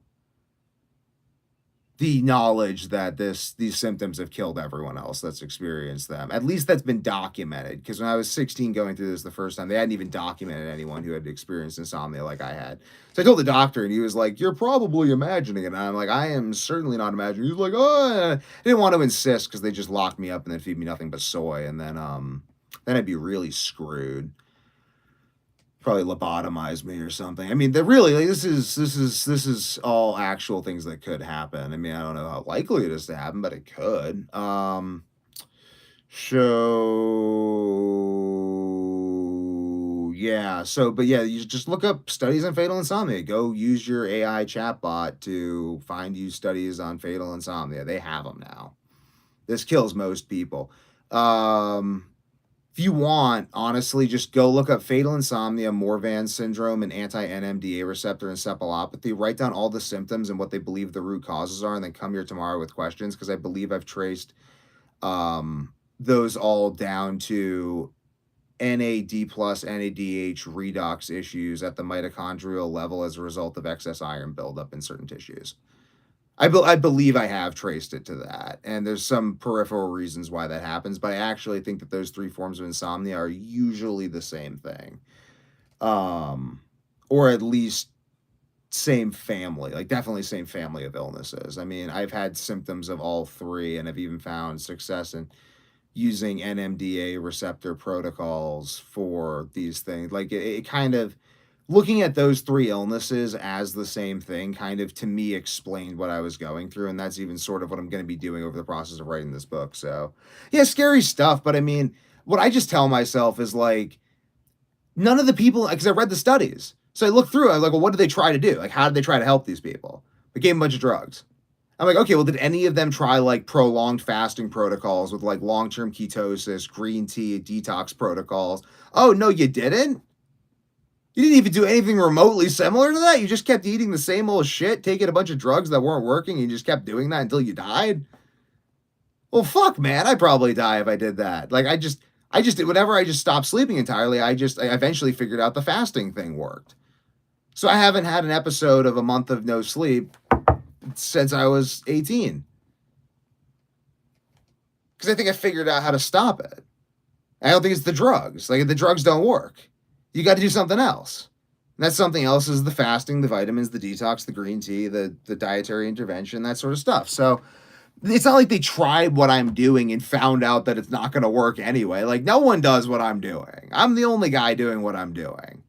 the knowledge that these symptoms have killed everyone else that's experienced them. At least that's been documented. Because when I was 16 going through this the first time, they hadn't even documented anyone who had experienced insomnia like I had. So I told the doctor, and he was like, "You're probably imagining it." And I'm like, "I am certainly not imagining." He was like, "Oh," I didn't want to insist because they just locked me up and then feed me nothing but soy, and then I'd be really screwed. Probably lobotomize me or something. I mean, they really like this is all actual things that could happen. I mean, I don't know how likely it is to happen, but it could. So yeah, but yeah, you just look up studies on fatal insomnia. Go use your AI chatbot to find you studies on fatal insomnia. They have them now. This kills most people. If you want, honestly, just go look up fatal insomnia, Morvan syndrome, and anti-NMDA receptor encephalopathy. Write down all the symptoms and what they believe the root causes are, and then come here tomorrow with questions because I believe I've traced those all down to NAD plus NADH redox issues at the mitochondrial level as a result of excess iron buildup in certain tissues. I believe I have traced it to that, and there's some peripheral reasons why that happens, but I actually think that those three forms of insomnia are usually the same thing, um, or at least same family, like definitely same family of illnesses. I mean, I've had symptoms of all three, and I've even found success in using NMDA receptor protocols for these things. Like it kind of looking at those three illnesses as the same thing kind of to me explained what I was going through, and that's even sort of what I'm going to be doing over the process of writing this book. So yeah, scary stuff, but I mean, what I just tell myself is like none of the people, because I read the studies, so I looked through, I'm like, well, what did they try to do? Like, how did they try to help these people? They gave them a bunch of drugs. I'm like, okay, well, did any of them try like prolonged fasting protocols with like long-term ketosis, green tea, detox protocols? Oh, no, you didn't? You didn't even do anything remotely similar to that? You just kept eating the same old shit, taking a bunch of drugs that weren't working, and you just kept doing that until you died? Well, fuck, man, I'd probably die if I did that. Like, whenever I just stopped sleeping entirely, I eventually figured out the fasting thing worked. So I haven't had an episode of a month of no sleep since I was 18. Because I think I figured out how to stop it. I don't think it's the drugs. Like, the drugs don't work. You got to do something else. And that something else is the fasting, the vitamins, the detox, the green tea, the dietary intervention, that sort of stuff. So it's not like they tried what I'm doing and found out that it's not going to work anyway. Like, no one does what I'm doing. I'm the only guy doing what I'm doing.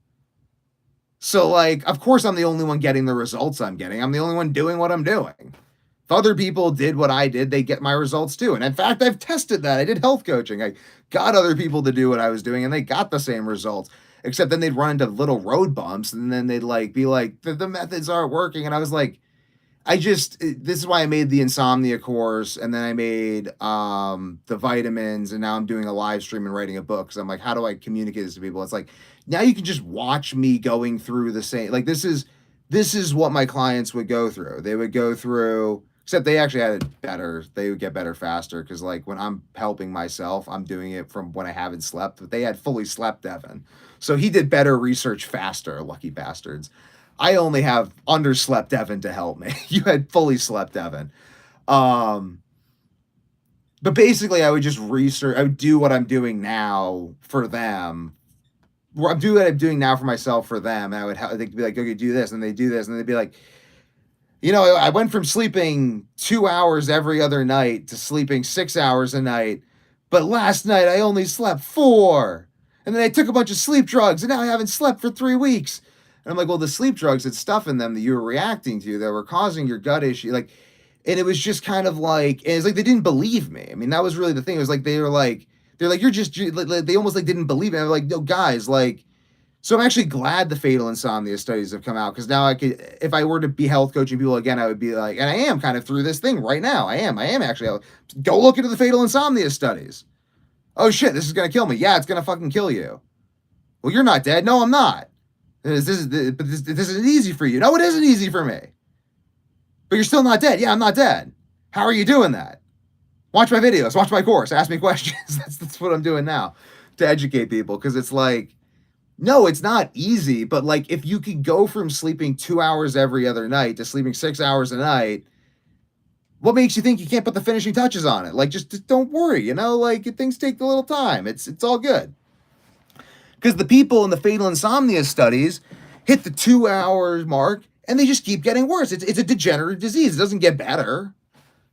So, like, of course I'm the only one getting the results I'm getting. I'm the only one doing what I'm doing. If other people did what I did, they get my results too. And in fact, I've tested that. I did health coaching. I got other people to do what I was doing, and they got the same results. Except then they'd run into little road bumps, and then they'd like be like, the methods aren't working. And I was like, this is why I made the insomnia course, and then I made the vitamins, and now I'm doing a live stream and writing a book. Because I'm like, how do I communicate this to people? It's like, now you can just watch me going through the same, like, this is what my clients would go through. They would go through, except they actually had it better. They would get better faster, because like when I'm helping myself, I'm doing it from when I haven't slept, but they had fully slept Evan. So he did better research faster, lucky bastards. I only have underslept Evan to help me. You had fully slept Evan. But basically I would just research, I would do what I'm doing now for them. I'm doing what I'm doing now for myself for them. And they'd be like, okay, do this. And they do this. And they'd be like, you know, I went from sleeping 2 hours every other night to sleeping 6 hours a night. But last night I only slept 4. And then I took a bunch of sleep drugs, and now I haven't slept for 3 weeks. And I'm like, well, the sleep drugs had stuff in them that you were reacting to that were causing your gut issue. Like, and it was just kind of like, and it's like they didn't believe me. I mean, that was really the thing. It was like they're like, you're just, they almost like didn't believe me. I'm like, no, guys, like, so I'm actually glad the fatal insomnia studies have come out, because now I could, if I were to be health coaching people again, I would be like, and I am kind of through this thing right now. I am actually, go look into the fatal insomnia studies. Oh shit, this is going to kill me. Yeah, it's going to fucking kill you. Well, you're not dead. No, I'm not. This isn't easy for you. No, it isn't easy for me. But you're still not dead. Yeah, I'm not dead. How are you doing that? Watch my videos. Watch my course. Ask me questions. That's what I'm doing now to educate people, because it's like, no, it's not easy. But like, if you could go from sleeping 2 hours every other night to sleeping 6 hours a night, what makes you think you can't put the finishing touches on it? Like, just don't worry, you know, like things take a little time. It's all good. Because the people in the fatal insomnia studies hit the 2 hours mark and they just keep getting worse. It's a degenerative disease. It doesn't get better.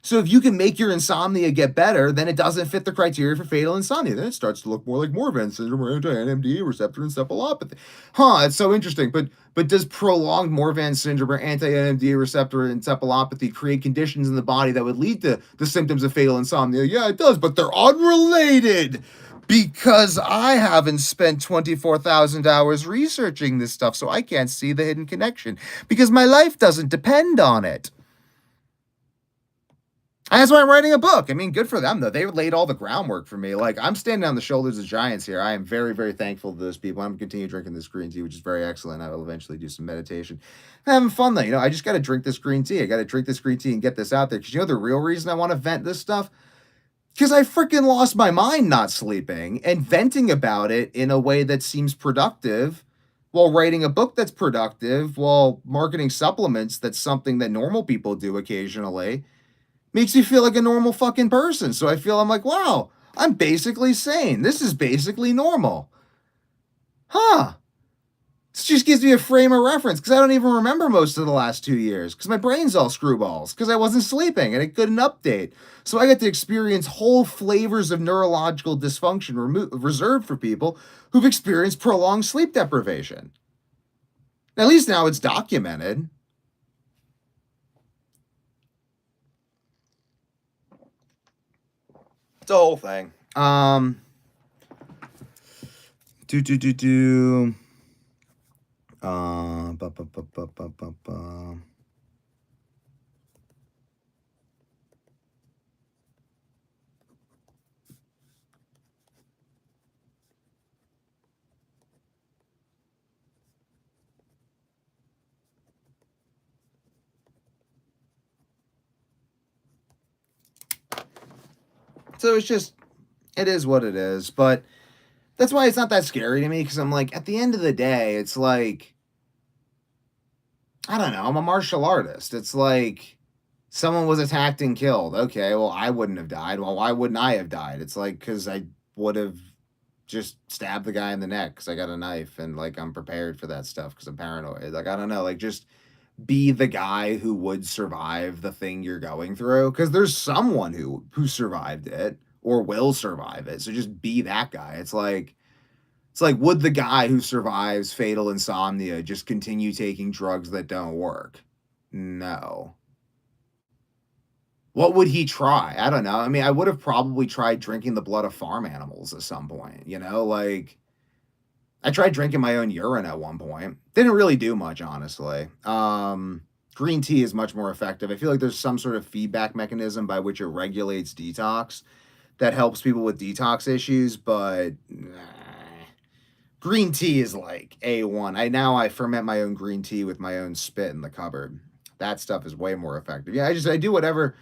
So if you can make your insomnia get better, then it doesn't fit the criteria for fatal insomnia. Then it starts to look more like Morvan syndrome or anti-NMDA receptor encephalopathy. Huh, it's so interesting. But does prolonged Morvan syndrome or anti-NMDA receptor encephalopathy create conditions in the body that would lead to the symptoms of fatal insomnia? Yeah, it does, but they're unrelated, because I haven't spent 24,000 hours researching this stuff, so I can't see the hidden connection, because my life doesn't depend on it. And that's why I'm writing a book. I mean, good for them, though. They laid all the groundwork for me. Like, I'm standing on the shoulders of giants here. I am very, very thankful to those people. I'm going to continue drinking this green tea, which is very excellent. I will eventually do some meditation. I'm having fun, though. You know, I just got to drink this green tea. I got to drink this green tea and get this out there. Because you know the real reason I want to vent this stuff? Because I freaking lost my mind not sleeping and venting about it in a way that seems productive while writing a book that's productive, while marketing supplements that's something that normal people do occasionally, makes me feel like a normal fucking person. So I feel I'm like, wow, I'm basically sane. This is basically normal. Huh. This just gives me a frame of reference because I don't even remember most of the last 2 years because my brain's all screwballs because I wasn't sleeping and it couldn't update. So I get to experience whole flavors of neurological dysfunction reserved for people who've experienced prolonged sleep deprivation. At least now it's documented. It's a whole thing. Do do do do. Ba, ba, ba, ba, ba, ba, ba. So it's just, it is what it is. But that's why it's not that scary to me because I'm like, at the end of the day, it's like, I don't know, I'm a martial artist. It's like someone was attacked and killed. Okay, well, I wouldn't have died. Well, why wouldn't I have died? It's like, because I would have just stabbed the guy in the neck because I got a knife and like I'm prepared for that stuff because I'm paranoid. Like, I don't know, like just be the guy who would survive the thing you're going through because there's someone who survived it or will survive it. So just be that guy. It's like would the guy who survives fatal insomnia just continue taking drugs that don't work? No. What would he try? I don't know. I mean, I would have probably tried drinking the blood of farm animals at some point, like I tried drinking my own urine at one point. Didn't really do much, honestly. Green tea is much more effective. I feel like there's some sort of feedback mechanism by which it regulates detox that helps people with detox issues, but green tea is like A1. I ferment my own green tea with my own spit in the cupboard. That stuff is way more effective. Yeah, I do whatever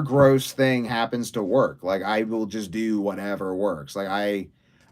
gross thing happens to work. Like I will just do whatever works. Like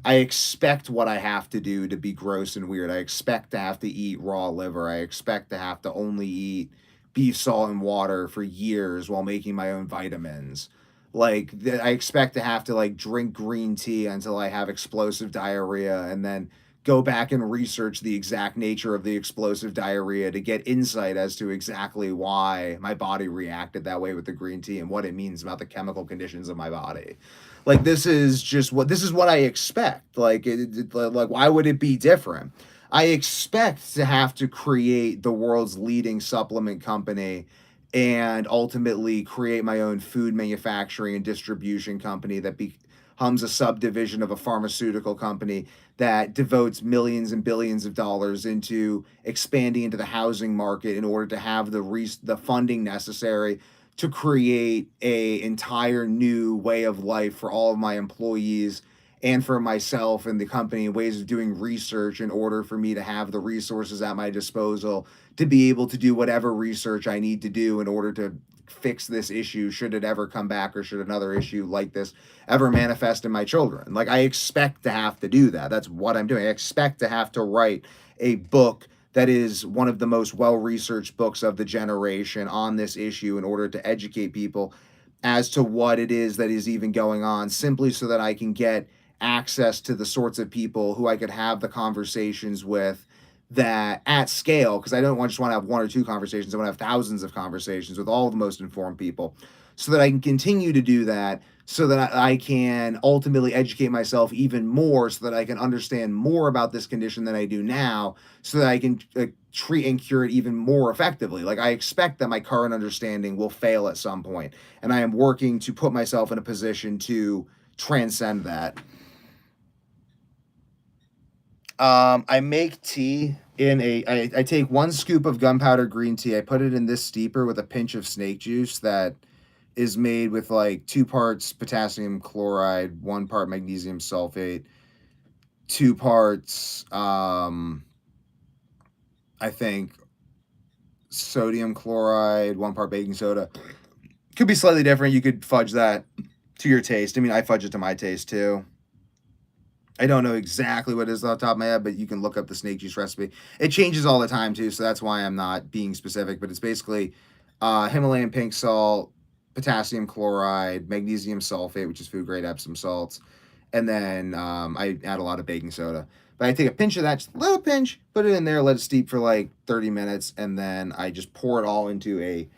I expect what I have to do to be gross and weird. I expect to have to eat raw liver. I expect to have to only eat beef, salt, and water for years while making my own vitamins. Like I expect to have to like drink green tea until I have explosive diarrhea and then go back and research the exact nature of the explosive diarrhea to get insight as to exactly why my body reacted that way with the green tea and what it means about the chemical conditions of my body. Like this is what I expect. Like why would it be different? I expect to have to create the world's leading supplement company and ultimately create my own food manufacturing and distribution company that becomes a subdivision of a pharmaceutical company that devotes millions and billions of dollars into expanding into the housing market in order to have the funding necessary to create a entire new way of life for all of my employees and for myself and the company, ways of doing research in order for me to have the resources at my disposal to be able to do whatever research I need to do in order to fix this issue should it ever come back or should another issue like this ever manifest in my children. Like I expect to have to do that. That's what I'm doing. I expect to have to write a book that is one of the most well-researched books of the generation on this issue in order to educate people as to what it is that is even going on, simply so that I can get access to the sorts of people who I could have the conversations with that at scale, because I don't just want to have one or two conversations. I want to have thousands of conversations with all of the most informed people so that I can continue to do that, so that I can ultimately educate myself even more, so that I can understand more about this condition than I do now, so that I can treat and cure it even more effectively. Like I expect that my current understanding will fail at some point, and I am working to put myself in a position to transcend that. I make tea I take 1 scoop of gunpowder green tea. I put it in this steeper with a pinch of snake juice that is made with like 2 parts potassium chloride, 1 part magnesium sulfate, 2 parts, I think sodium chloride, 1 part baking soda. Could be slightly different. You could fudge that. to your taste. I mean, I fudge it to my taste too. I don't know exactly what it is off the top of my head, but you can look up the snake juice recipe. It changes all the time too, so that's why I'm not being specific. But it's basically Himalayan pink salt, potassium chloride, magnesium sulfate, which is food grade Epsom salts, and then I add a lot of baking soda. But I take a pinch of that, just a little pinch, put it in there, let it steep for like 30 minutes, and then I just pour it all into a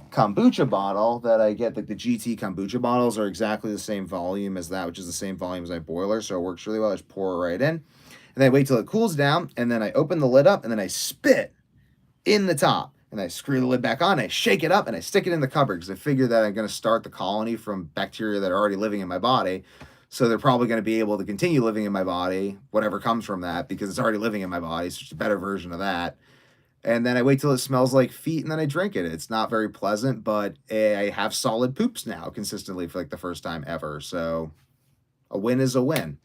kombucha bottle that I get. Like the GT kombucha bottles are exactly the same volume as that, which is the same volume as my boiler, so it works really well. I just pour it right in, and then I wait till it cools down, and then I open the lid up, and then I spit in the top, and I screw the lid back on. I shake it up, and I stick it in the cupboard because I figure that I'm going to start the colony from bacteria that are already living in my body. So they're probably going to be able to continue living in my body, whatever comes from that, because it's already living in my body. So it's just a better version of that. And then I wait till it smells like feet, and then I drink it. It's not very pleasant, but I have solid poops now consistently for like the first time ever. So a win is a win.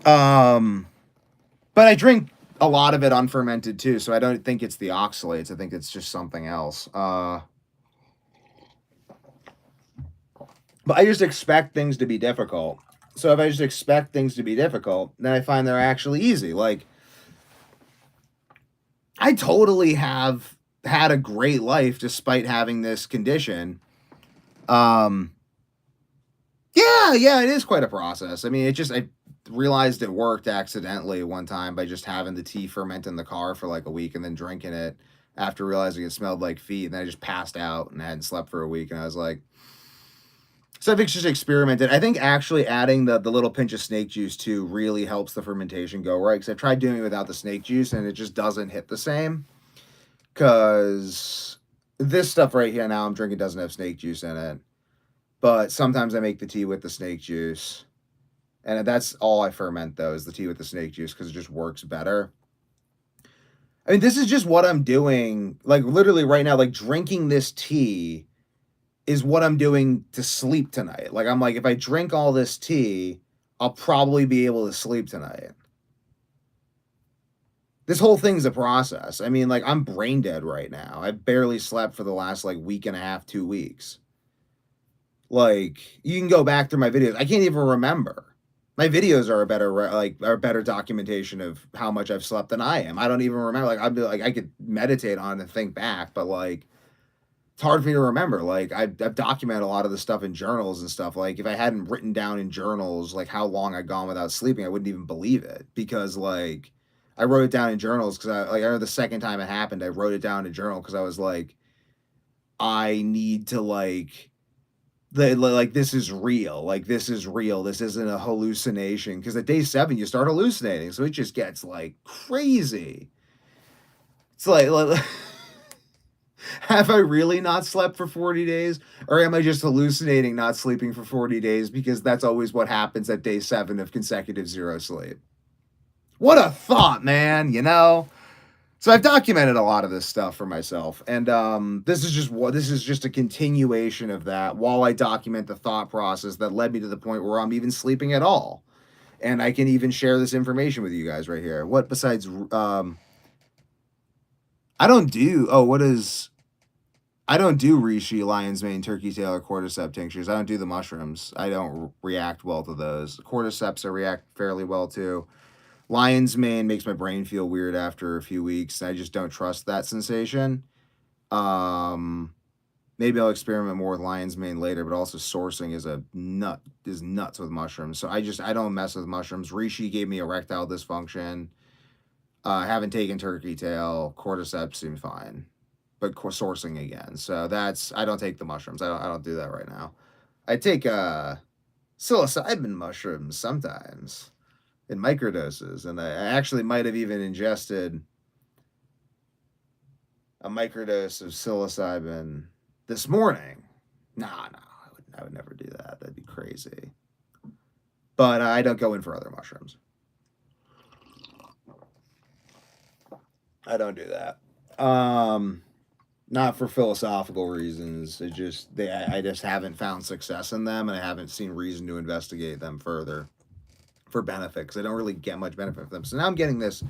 But I drink a lot of it unfermented too, so I don't think it's the oxalates. I think it's just something else. But I just expect things to be difficult. So if I just expect things to be difficult, then I find they're actually easy. Like, I totally have had a great life despite having this condition. Yeah, it is quite a process. I mean, I realized it worked accidentally one time by just having the tea ferment in the car for like a week and then drinking it after realizing it smelled like feet. And then I just passed out and hadn't slept for a week. And I was like, so I've just experimented. I think actually adding the little pinch of snake juice too really helps the fermentation go right. Because I've tried doing it without the snake juice and it just doesn't hit the same. Because this stuff right here now I'm drinking doesn't have snake juice in it. But sometimes I make the tea with the snake juice. And that's all I ferment, though, is the tea with the snake juice because it just works better. I mean, this is just what I'm doing. Like, literally right now, like, drinking this tea is what I'm doing to sleep tonight. Like, I'm like, if I drink all this tea, I'll probably be able to sleep tonight. This whole thing's a process. I mean, like, I'm brain dead right now. I barely slept for the last, like, week and a half, 2 weeks. Like, you can go back through my videos. I can't even remember. My videos are a better documentation of how much I've slept than I am. I don't even remember. Like, I'd be like, I could meditate on it and think back, but like, it's hard for me to remember. Like, I've documented a lot of the stuff in journals and stuff. Like, if I hadn't written down in journals like how long I'd gone without sleeping, I wouldn't even believe it because like I wrote it down in journals because I remember the second time it happened, I wrote it down in a journal because I was like, I need to like this is real. Like, this is real. This isn't a hallucination. Because at day 7, you start hallucinating. So it just gets, like, crazy. It's like have I really not slept for 40 days? Or am I just hallucinating not sleeping for 40 days? Because that's always what happens at day 7 of consecutive zero sleep. What a thought, man, you know? So I've documented a lot of this stuff for myself, and this is just a continuation of that. While I document the thought process that led me to the point where I'm even sleeping at all, and I can even share this information with you guys right here. What besides? I don't do. Oh, what is? I don't do reishi, lion's mane, turkey tail, or cordyceps tinctures. I don't do the mushrooms. I don't react well to those. Cordyceps I react fairly well to. Lion's mane makes my brain feel weird after a few weeks. I just don't trust that sensation. Maybe I'll experiment more with lion's mane later, but also sourcing is nuts with mushrooms. So I don't mess with mushrooms. Reishi gave me erectile dysfunction. I haven't taken turkey tail. Cordyceps seems fine, but sourcing again. So I don't take the mushrooms. I don't do that right now. I take psilocybin mushrooms sometimes in microdoses, and I actually might have even ingested a microdose of psilocybin this morning. Nah, I would never do that. That'd be crazy. But I don't go in for other mushrooms. I don't do that. Not for philosophical reasons. I just haven't found success in them, and I haven't seen reason to investigate them further for benefit because I don't really get much benefit from them. So now I'm getting this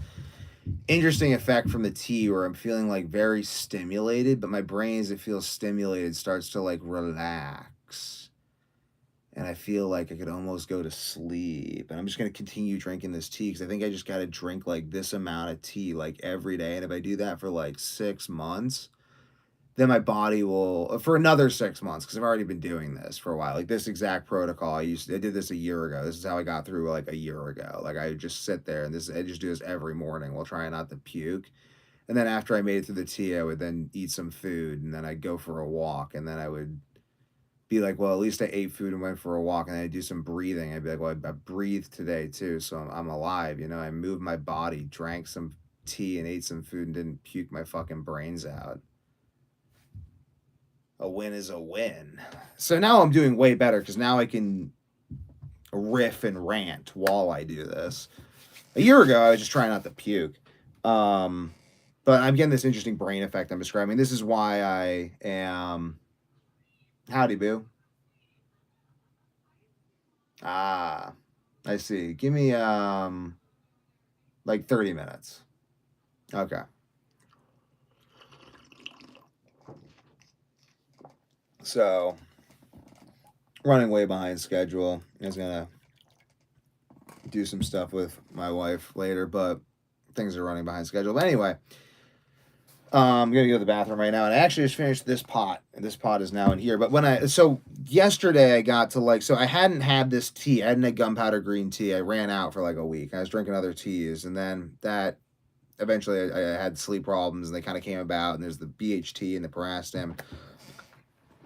interesting effect from the tea where I'm feeling like very stimulated, but my brain, as it feels stimulated, starts to like relax. and I feel like I could almost go to sleep. And I'm just going to continue drinking this tea because I think I just got to drink like this amount of tea like every day. And if I do that for like 6 months, then my body will for another 6 months because I've already been doing this for a while. Like this exact protocol, I did this a year ago. This is how I got through like a year ago. Like I just sit there and I just do this every morning while trying not to puke. And then after I made it through the tea, I would then eat some food and then I'd go for a walk and then I would be like, well, at least I ate food and went for a walk, and then I do some breathing. I'd be like, well, I breathed today too, so I'm alive. You know, I moved my body, drank some tea, and ate some food, and didn't puke my fucking brains out. A win is a win. So now I'm doing way better because now I can riff and rant while I do this. A year ago, I was just trying not to puke. But I'm getting this interesting brain effect I'm describing. This is why I am. Howdy, boo. Ah, I see. Give me like 30 minutes. Okay. So running way behind schedule. I was gonna do some stuff with my wife later, but things are running behind schedule. But anyway, I'm gonna go to the bathroom right now, and I actually just finished this pot, and this pot is now in here. But yesterday I got to I hadn't had this tea. I hadn't had gunpowder green tea. I ran out for like a week. I was drinking other teas, and then that eventually I had sleep problems, and they kind of came about. And there's the BHT and the paracetam.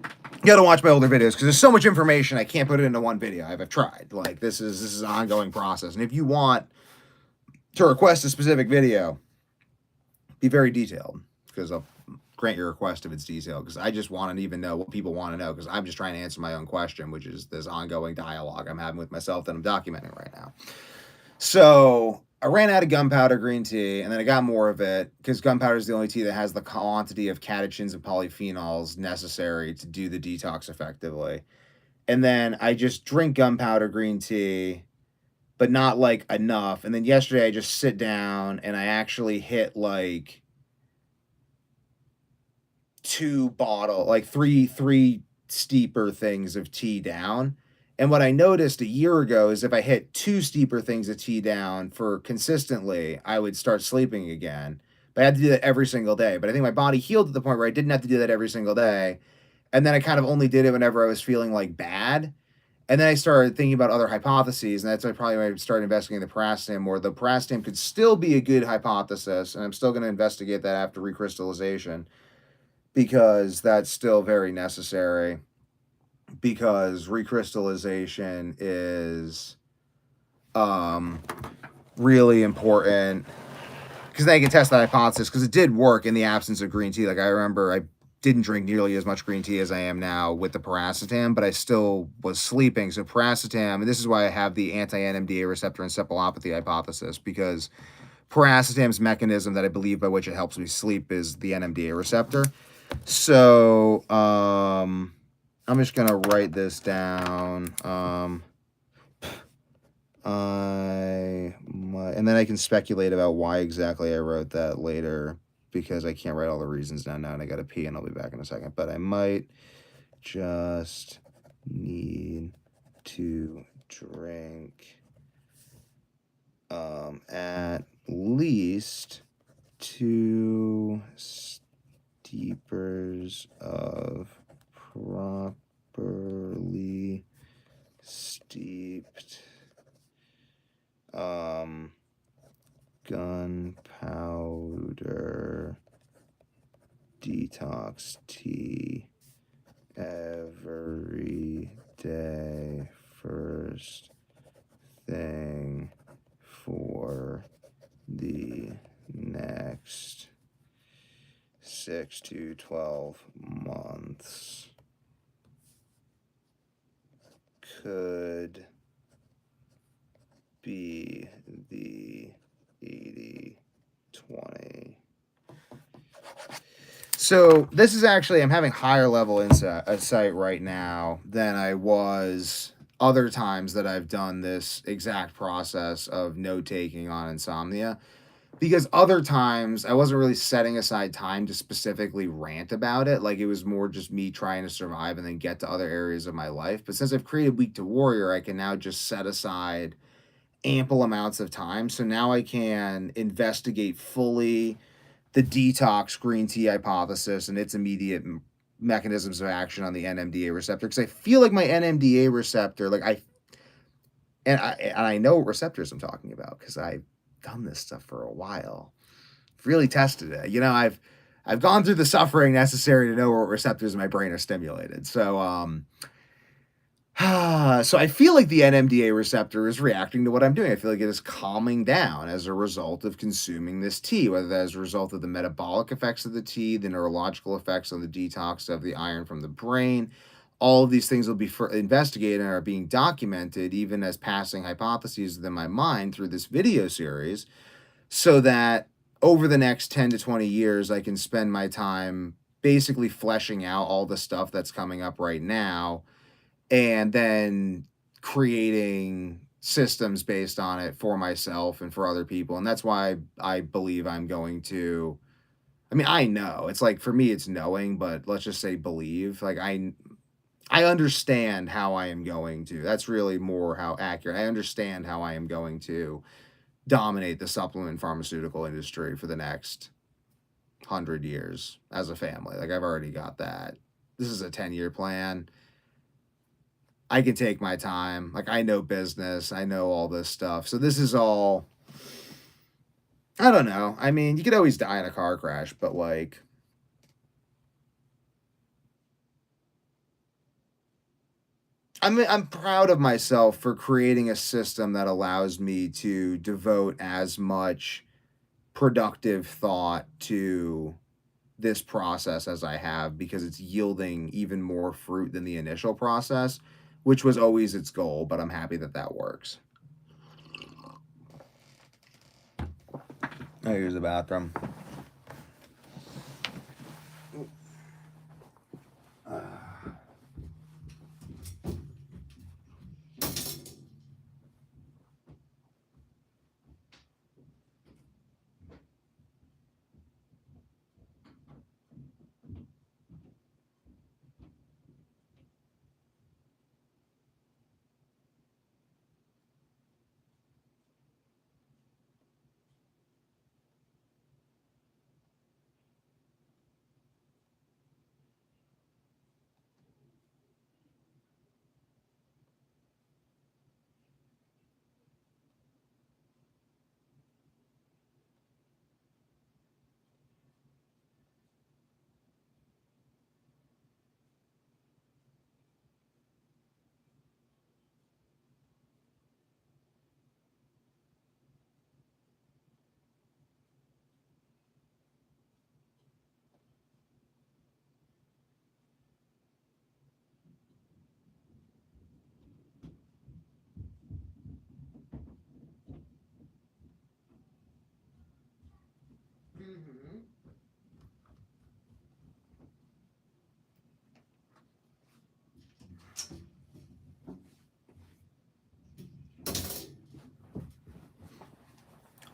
You gotta watch my older videos because there's so much information I can't put it into one video. I've tried. Like this is an ongoing process, and if you want to request a specific video, be very detailed because I'll grant your request if it's detailed because I just want to even know what people want to know because I'm just trying to answer my own question, which is this ongoing dialogue I'm having with myself that I'm documenting right now. So I ran out of gunpowder green tea, and then I got more of it because gunpowder is the only tea that has the quantity of catechins and polyphenols necessary to do the detox effectively. And then I just drink gunpowder green tea, but not like enough. And then yesterday I just sit down and I actually hit like three steeper things of tea down. And what I noticed a year ago is if I hit 2 steeper things of tea down for consistently, I would start sleeping again. But I had to do that every single day. But I think my body healed to the point where I didn't have to do that every single day. And then I kind of only did it whenever I was feeling like bad. And then I started thinking about other hypotheses, and that's probably when I started investigating the paracetam more. The paracetam could still be a good hypothesis, and I'm still going to investigate that after recrystallization because that's still very necessary because recrystallization is really important because then I can test that hypothesis because it did work in the absence of green tea. Like I remember I didn't drink nearly as much green tea as I am now with the paracetam, but I still was sleeping. So paracetam, and this is why I have the anti-NMDA receptor encephalopathy hypothesis because paracetam's mechanism that I believe by which it helps me sleep is the NMDA receptor. So I'm just gonna write this down. And then I can speculate about why exactly I wrote that later because I can't write all the reasons down now and I gotta pee and I'll be back in a second. But I might just need to drink at least 2 steepers of properly steeped gunpowder detox tea every day first thing for the next 6 to 12 months could be the 80-20. So this is actually, I'm having higher level insight right now than I was other times that I've done this exact process of note taking on insomnia. because other times I wasn't really setting aside time to specifically rant about it. Like it was more just me trying to survive and then get to other areas of my life. But since I've created Week to Warrior, I can now just set aside ample amounts of time. So now I can investigate fully the detox green tea hypothesis and its immediate mechanisms of action on the NMDA receptor. Because I feel like my NMDA receptor, I know what receptors I'm talking about because I've done this stuff for a while. Really tested it. I've gone through the suffering necessary to know what receptors in my brain are stimulated. So I feel like the NMDA receptor is reacting to what I'm doing. I feel like it is calming down as a result of consuming this tea, whether that is a result of the metabolic effects of the tea, the neurological effects on the detox of the iron from the brain. All of these things will be investigated and are being documented, even as passing hypotheses within my mind through this video series, so that over the next 10 to 20 years, I can spend my time basically fleshing out all the stuff that's coming up right now and then creating systems based on it for myself and for other people. And that's why I believe I'm going to, I mean, I know it's like, for me, it's knowing, but let's just say believe. Like I understand how I am going to, that's really more how accurate. I understand how I am going to dominate the supplement pharmaceutical industry for the next 100 years as a family. Like I've already got that. This is a 10-year plan. I can take my time. Like I know business, I know all this stuff. So this is all, I don't know. I mean, you could always die in a car crash, but like I'm proud of myself for creating a system that allows me to devote as much productive thought to this process as I have, because it's yielding even more fruit than the initial process, which was always its goal, but I'm happy that that works. Oh, here's the bathroom.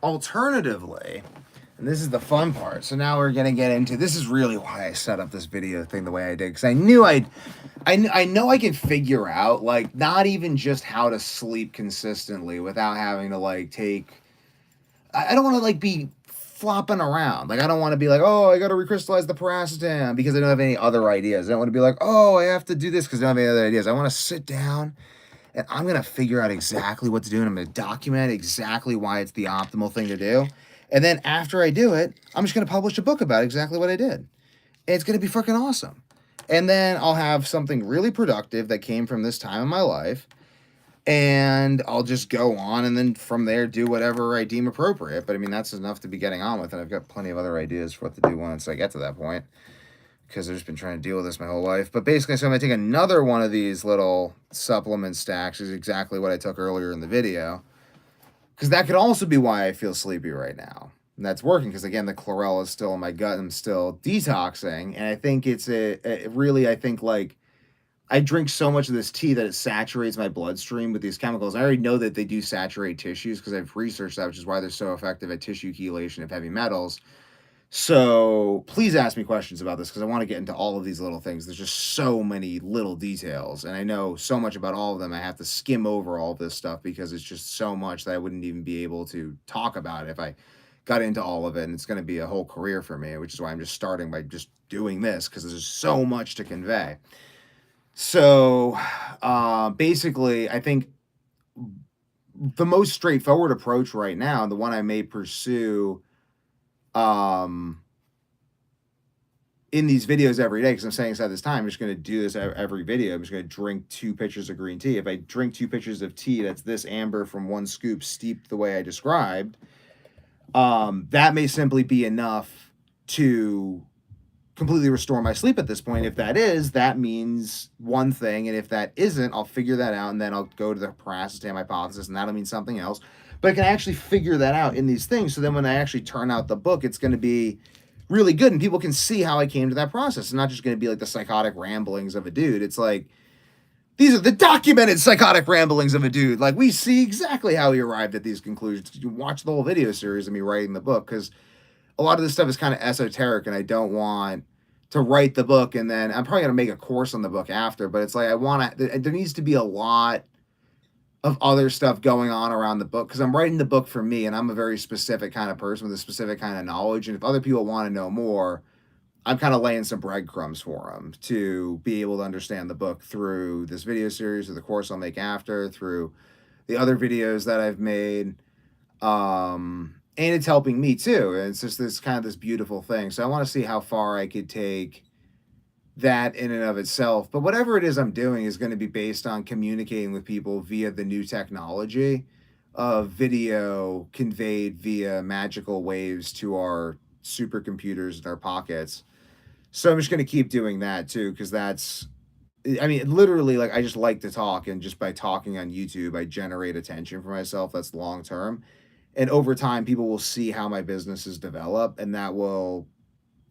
Alternatively, and this is the fun part. So now we're gonna get into, this is really why I set up this video thing the way I did, because I knew I know I could figure out, like, not even just how to sleep consistently without having to like take. I don't want to like be flopping around. Like I don't want to be like, oh, I got to recrystallize the paracetam because I don't have any other ideas. I don't want to be like, oh, I have to do this because I don't have any other ideas. I want to sit down and I'm going to figure out exactly what to do, and I'm going to document exactly why it's the optimal thing to do. And then after I do it, I'm just going to publish a book about exactly what I did. And it's going to be freaking awesome. And then I'll have something really productive that came from this time in my life. And I'll just go on and then from there do whatever I deem appropriate. But I mean, that's enough to be getting on with. And I've got plenty of other ideas for what to do once I get to that point, because I've just been trying to deal with this my whole life. But basically, so I'm going to take another one of these little supplement stacks, is exactly what I took earlier in the video, because that could also be why I feel sleepy right now. And that's working because, again, the chlorella is still in my gut and I'm still detoxing. And I think it's really, I think, like, I drink so much of this tea that it saturates my bloodstream with these chemicals. I already know that they do saturate tissues because I've researched that, which is why they're so effective at tissue chelation of heavy metals. So please ask me questions about this because I want to get into all of these little things. There's just so many little details, and I know so much about all of them. I have to skim over all this stuff because it's just so much that I wouldn't even be able to talk about it if I got into all of it. And it's going to be a whole career for me, which is why I'm just starting by just doing this because there's so much to convey. So basically, I think the most straightforward approach right now, the one I may pursue um, in these videos every day, because I'm saying inside this time, I'm just going to do this every video. I'm just going to drink 2 pitchers of green tea. If I drink 2 pitchers of tea, that's this amber from 1 scoop steeped the way I described. That may simply be enough to completely restore my sleep at this point. If that is, that means one thing, and if that isn't, I'll figure that out, and then I'll go to the parasitam hypothesis, and that'll mean something else. But I can actually figure that out in these things, so then when I actually turn out the book, it's going to be really good, and people can see how I came to that process. It's not just going to be like the psychotic ramblings of a dude. It's like, these are the documented psychotic ramblings of a dude. Like, we see exactly how he arrived at these conclusions. You watch the whole video series of me writing the book, because a lot of this stuff is kind of esoteric, and I don't want to write the book and then I'm probably going to make a course on the book after, but it's like I want to, there needs to be a lot of other stuff going on around the book because I'm writing the book for me, and I'm a very specific kind of person with a specific kind of knowledge, and if other people want to know more, I'm kind of laying some breadcrumbs for them to be able to understand the book through this video series, or the course I'll make after, through the other videos that I've made. And it's helping me too. And it's just this kind of this beautiful thing. So I want to see how far I could take that in and of itself. But whatever it is I'm doing is going to be based on communicating with people via the new technology of video conveyed via magical waves to our supercomputers in our pockets. So I'm just going to keep doing that too, because that's, I mean, literally, like, I just like to talk, and just by talking on YouTube, I generate attention for myself. That's long term. And over time, people will see how my businesses develop, and that will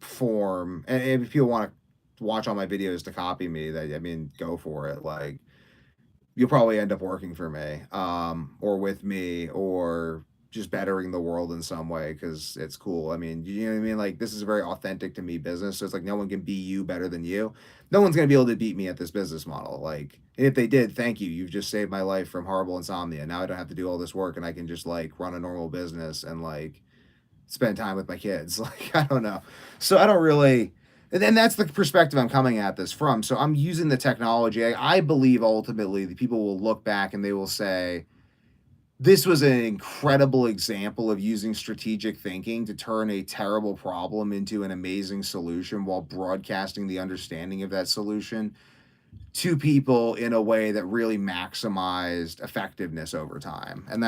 form. And if people want to watch all my videos to copy me, that, I mean, go for it. Like, you'll probably end up working for me, or with me, or just bettering the world in some way because it's cool. I mean, you know what I mean? Like, this is a very authentic to me business. So it's like no one can be you better than you. No one's going to be able to beat me at this business model. Like, and if they did, thank you. You've just saved my life from horrible insomnia. Now I don't have to do all this work, and I can just like run a normal business and like spend time with my kids. Like, I don't know. So I don't really, and that's the perspective I'm coming at this from. So I'm using the technology. I believe ultimately the people will look back and they will say, this was an incredible example of using strategic thinking to turn a terrible problem into an amazing solution while broadcasting the understanding of that solution to people in a way that really maximized effectiveness over time. And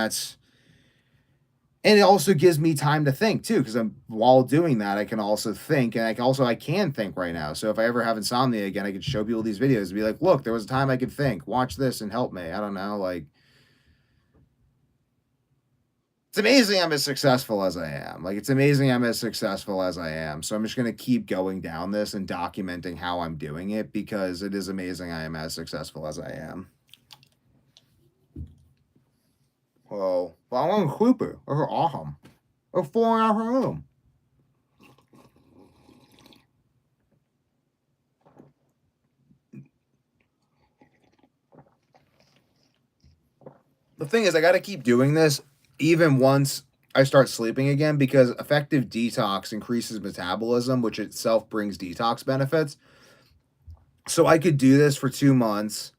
it also gives me time to think too, because I'm, while doing that, I can also think, and I can think right now. So if I ever have insomnia again, I could show people these videos and be like, look, there was a time I could think, watch this and help me. I don't know, like, it's amazing I'm as successful as I am. Like, it's amazing I'm as successful as I am. So I'm just going to keep going down this and documenting how I'm doing it, because it is amazing I am as successful as I am. Well, I'm super. That's awesome. It's 4 afternoon. The thing is, I got to keep doing this even once I start sleeping again, because effective detox increases metabolism, which itself brings detox benefits. So I could do this for 2 months,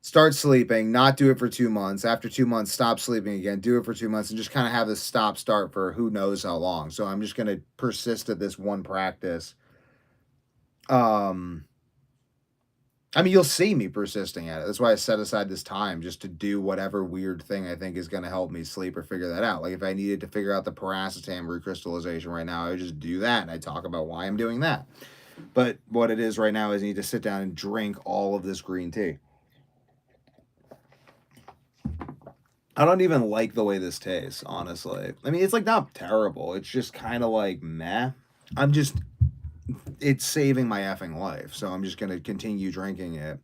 start sleeping, not do it for 2 months. After 2 months, stop sleeping again, do it for 2 months, and just kind of have this stop start for who knows how long. So I'm just going to persist at this one practice. I mean, you'll see me persisting at it. That's why I set aside this time, just to do whatever weird thing I think is going to help me sleep or figure that out. Like, if I needed to figure out the paracetam recrystallization right now, I would just do that, and I talk about why I'm doing that. But what it is right now is I need to sit down and drink all of this green tea. I don't even like the way this tastes, honestly. I mean, it's like not terrible. It's just kind of like meh. It's saving my effing life. So I'm just going to continue drinking it.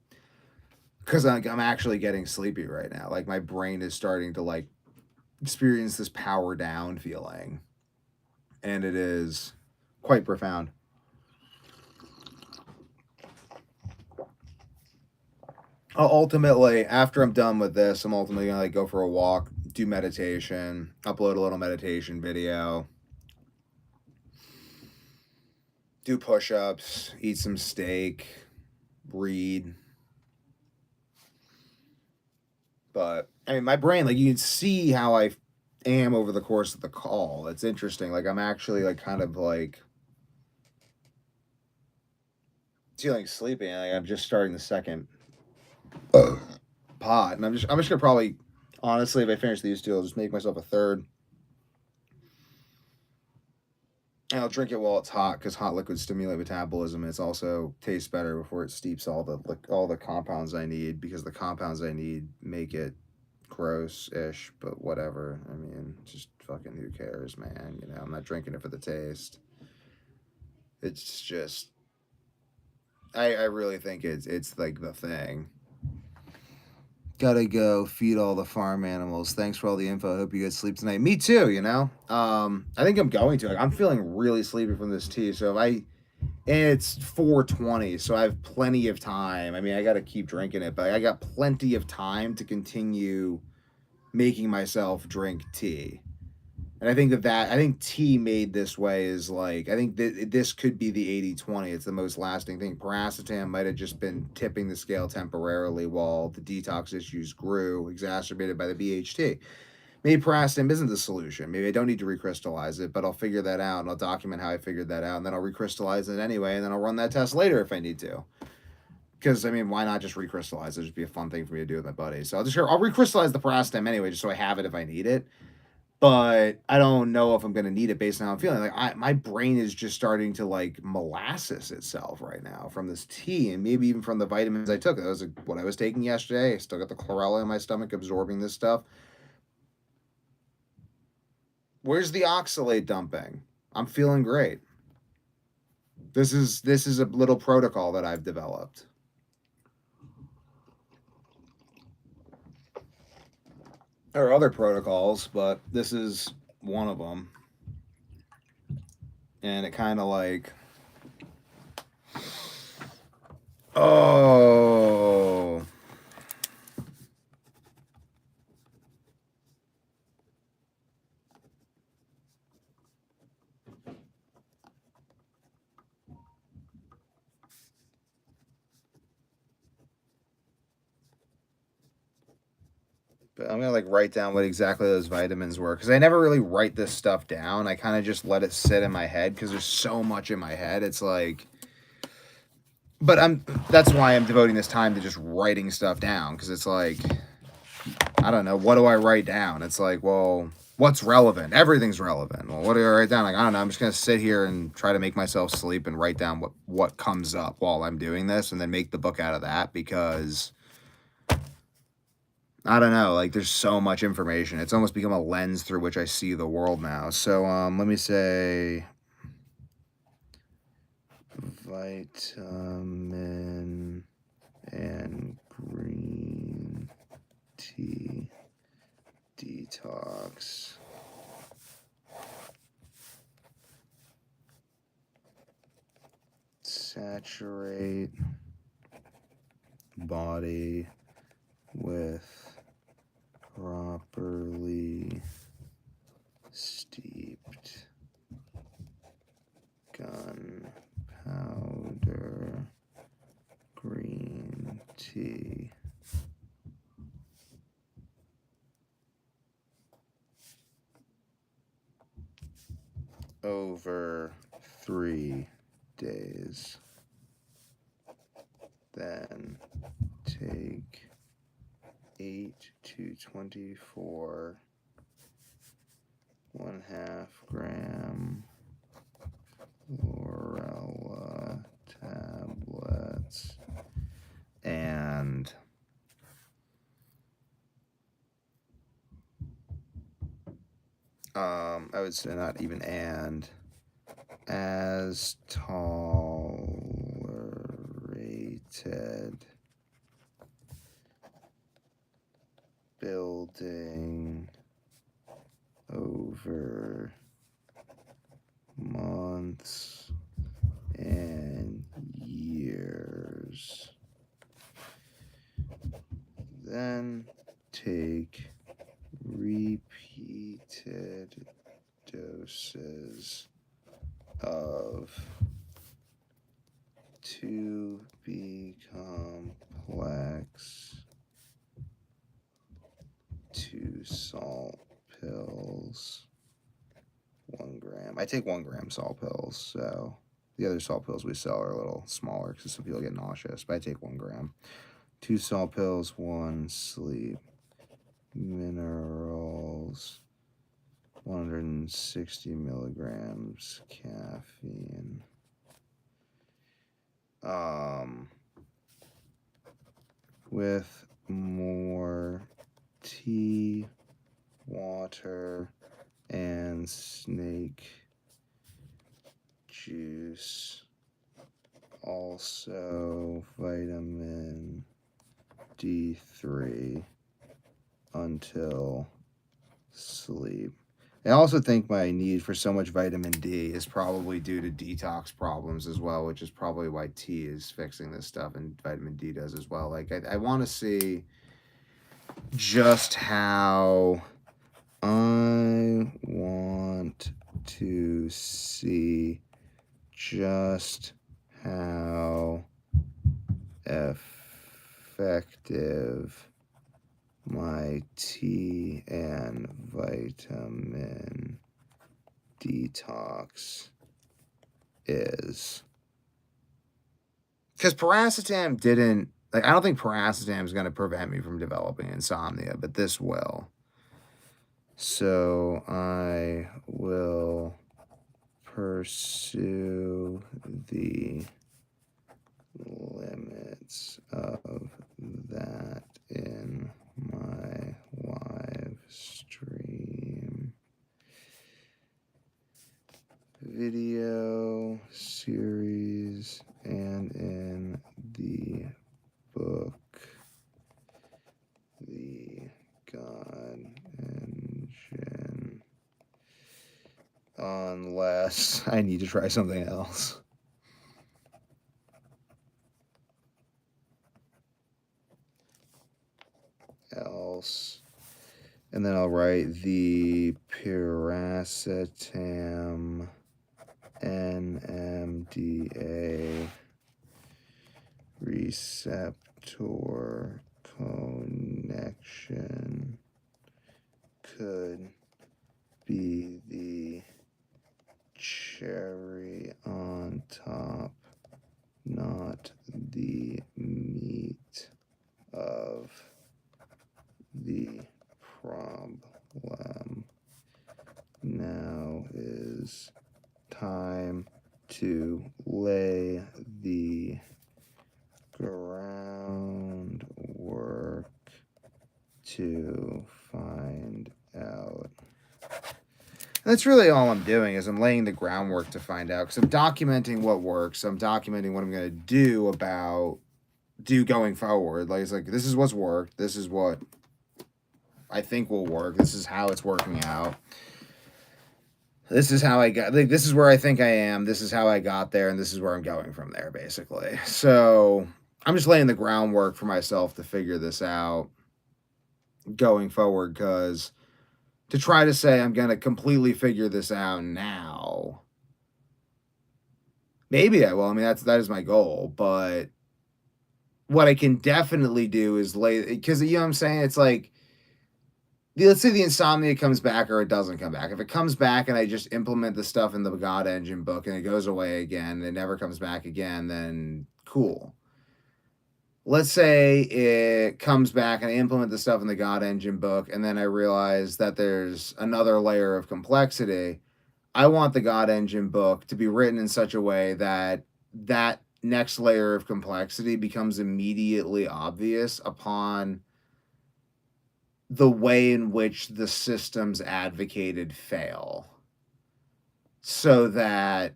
because I'm actually getting sleepy right now. Like my brain is starting to like experience this power down feeling, and it is quite profound. Ultimately, after I'm done with this, I'm ultimately gonna like go for a walk, do meditation, upload a little meditation video, do push-ups, eat some steak, read. But I mean, my brain, like you can see how I am over the course of the call. It's interesting. Like I'm actually like kind of like feeling sleepy. And, like, I'm just starting the second pot, and I'm just gonna probably, honestly, if I finish these two, I'll just make myself a third, and I'll drink it while it's hot because hot liquids stimulate metabolism. And it's also tastes better before it steeps all the compounds I need, because the compounds I need make it gross-ish. But whatever. I mean, just fucking who cares, man? You know, I'm not drinking it for the taste. It's just I really think it's like the thing. Gotta go feed all the farm animals. Thanks for all the info. I hope you guys sleep tonight. Me too, you know. I think I'm going to. Like, I'm feeling really sleepy from this tea. So if I and it's 4:20, so I have plenty of time. I mean, I gotta keep drinking it, but I got plenty of time to continue making myself drink tea. And I think I think tea made this way is like, I think that this could be the 80/20. It's the most lasting thing. Paracetam might have just been tipping the scale temporarily while the detox issues grew, exacerbated by the BHT. Maybe paracetam isn't the solution. Maybe I don't need to recrystallize it, but I'll figure that out and I'll document how I figured that out, and then I'll recrystallize it anyway, and then I'll run that test later if I need to. Because I mean, why not just recrystallize? It'll just be a fun thing for me to do with my buddies. So I'll recrystallize the paracetam anyway, just so I have it if I need it. But I don't know if I'm gonna need it based on how I'm feeling. Like my brain is just starting to like molasses itself right now from this tea, and maybe even from the vitamins I took. That was what I was taking yesterday. I still got the chlorella in my stomach absorbing this stuff. Where's the oxalate dumping? I'm feeling great. This is a little protocol that I've developed. There are other protocols, but this is one of them. And it kind of like, oh, but I'm gonna like write down what exactly those vitamins were, because I never really write this stuff down. I kind of just let it sit in my head because there's so much in my head. It's like, but that's why I'm devoting this time to just writing stuff down, because it's like, I don't know, what do I write down? It's like, well, what's relevant? Everything's relevant. Well, what do I write down? Like, I don't know. I'm just gonna sit here and try to make myself sleep and write down what comes up while I'm doing this, and then make the book out of that, because I don't know, like there's so much information. It's almost become a lens through which I see the world now. So let me say vitamin and green tea detox. Saturate body with properly steeped gunpowder green tea. Over 3 days. Then take 8 to 24 1/2 gram Chlorella tablets, and I would say not even, and as tolerated building over months and years. Then take repeated doses of to be complex 2 salt pills, 1 gram. I take 1 gram salt pills, so the other salt pills we sell are a little smaller because some people get nauseous, but I take 1 gram. 2 salt pills, 1 sleep. Minerals, 160 milligrams caffeine. With more tea, water, and snake juice. Also vitamin D3 until sleep. I also think my need for so much vitamin D is probably due to detox problems as well, which is probably why tea is fixing this stuff and vitamin D does as well. Like, I want to see just how I want to see just how effective my tea and vitamin detox is. Because paracetam didn't, like, I don't think paracetam is going to prevent me from developing insomnia, but this will. So I will pursue the limits of that in my live stream video series and in the book The God Engine, unless I need to try something else. And then I'll write the piracetam NMDA receptor connection could be the cherry on top, not the meat of the problem. Now is time to lay the groundwork to find out. That's really all I'm doing is I'm laying the groundwork to find out, because I'm documenting what works. I'm documenting what I'm going to do going forward. Like, it's like, this is what's worked. This is what I think will work. This is how it's working out. This is how I got, like, this is where I think I am. This is how I got there, and this is where I'm going from there, basically. So I'm just laying the groundwork for myself to figure this out going forward, because to try to say I'm going to completely figure this out now, maybe I will. I mean, that is my goal, but what I can definitely do is because, you know what I'm saying? It's like, let's say the insomnia comes back or it doesn't come back. If it comes back and I just implement the stuff in the God Engine book and it goes away again and it never comes back again, then cool. Let's say it comes back and I implement the stuff in the God Engine book and then I realize that there's another layer of complexity. I want the God Engine book to be written in such a way that that next layer of complexity becomes immediately obvious upon the way in which the systems advocated fail, so that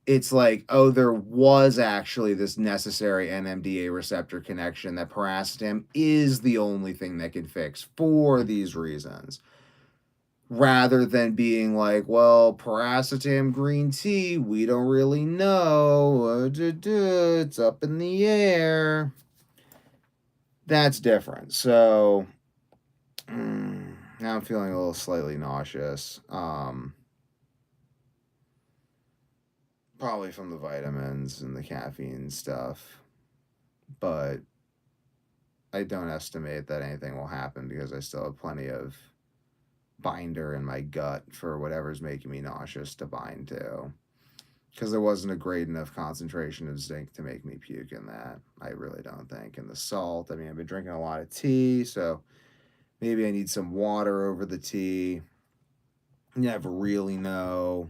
it's like, oh, there was actually this necessary NMDA receptor connection that paracetam is the only thing that can fix for these reasons. Rather than being like, well, paracetam green tea, we don't really know. It's up in the air. That's different. So now I'm feeling a little slightly nauseous. Probably from the vitamins and the caffeine stuff. But I don't estimate that anything will happen because I still have plenty of binder in my gut for whatever's making me nauseous to bind to. Because there wasn't a great enough concentration of zinc to make me puke in that. I really don't think. And the salt, I mean, I've been drinking a lot of tea, so maybe I need some water over the tea. You never really know.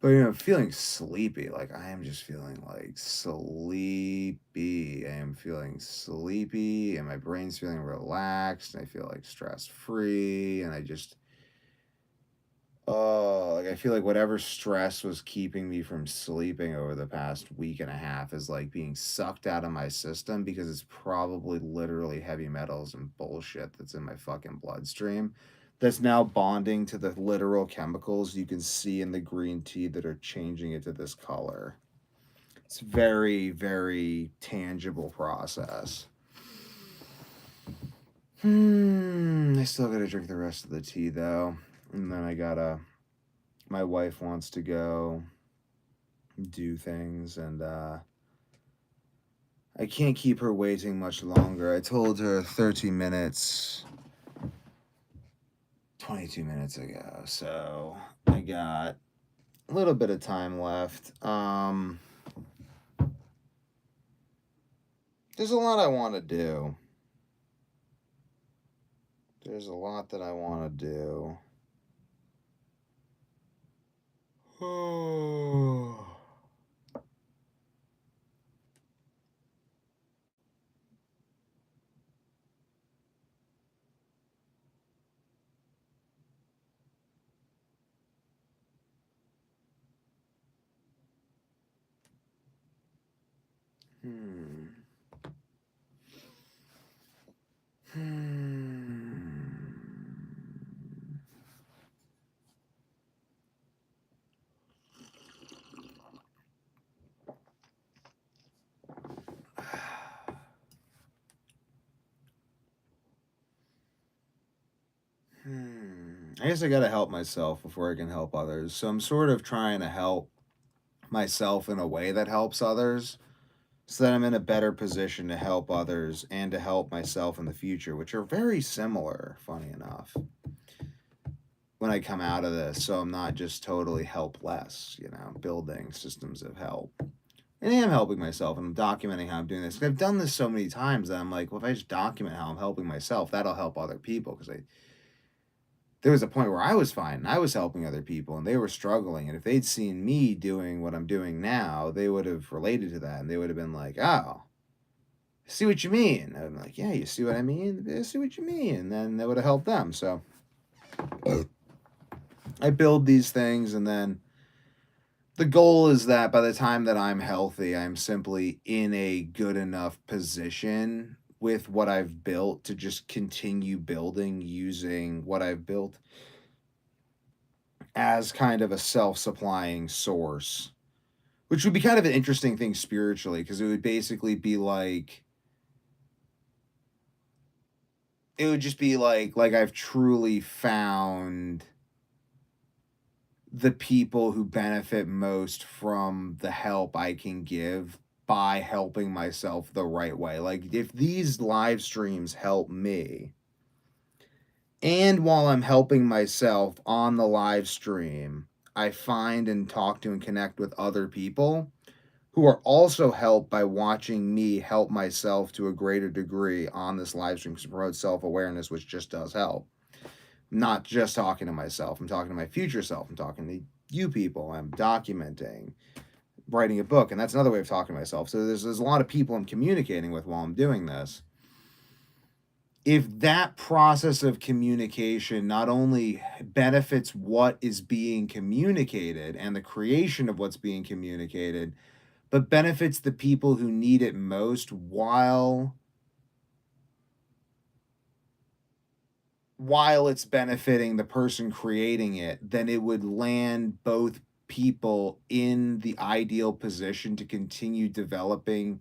But I'm feeling sleepy. Like I am just feeling like sleepy. I am feeling sleepy, and my brain's feeling relaxed, and I feel like stress free, and I just like I feel like whatever stress was keeping me from sleeping over the past week and a half is like being sucked out of my system because it's probably literally heavy metals and bullshit that's in my fucking bloodstream that's now bonding to the literal chemicals you can see in the green tea that are changing it to this color. It's very, very tangible process. I still gotta drink the rest of the tea though. And then my wife wants to go do things, and I can't keep her waiting much longer. I told her 30 minutes, 22 minutes ago, so I got a little bit of time left. There's a lot I want to do. There's a lot that I want to do. Hmm. I guess I gotta help myself before I can help others. So I'm sort of trying to help myself in a way that helps others so that I'm in a better position to help others and to help myself in the future, which are very similar, funny enough, when I come out of this. So I'm not just totally helpless, building systems of help. And I am helping myself, and I'm documenting how I'm doing this. I've done this so many times that I'm like, well, if I just document how I'm helping myself, that'll help other people. Because there was a point where I was fine and I was helping other people and they were struggling. And if they'd seen me doing what I'm doing now, they would have related to that and they would have been like, oh, I see what you mean. And I'm like, yeah, you see what I mean? I see what you mean. And then that would have helped them. So I build these things, and then the goal is that by the time that I'm healthy, I'm simply in a good enough position with what I've built to just continue building using what I've built as kind of a self-supplying source, which would be kind of an interesting thing spiritually, because it would basically be like, it would just be like I've truly found the people who benefit most from the help I can give by helping myself the right way. Like if these live streams help me, and while I'm helping myself on the live stream, I find and talk to and connect with other people who are also helped by watching me help myself to a greater degree on this live stream to promote self-awareness, which just does help. I'm not just talking to myself. I'm talking to my future self. I'm talking to you people. I'm documenting, writing a book, and that's another way of talking to myself. So there's a lot of people I'm communicating with while I'm doing this. if that process of communication not only benefits what is being communicated and the creation of what's being communicated, but benefits the people who need it most while it's benefiting the person creating it, then it would land both people in the ideal position to continue developing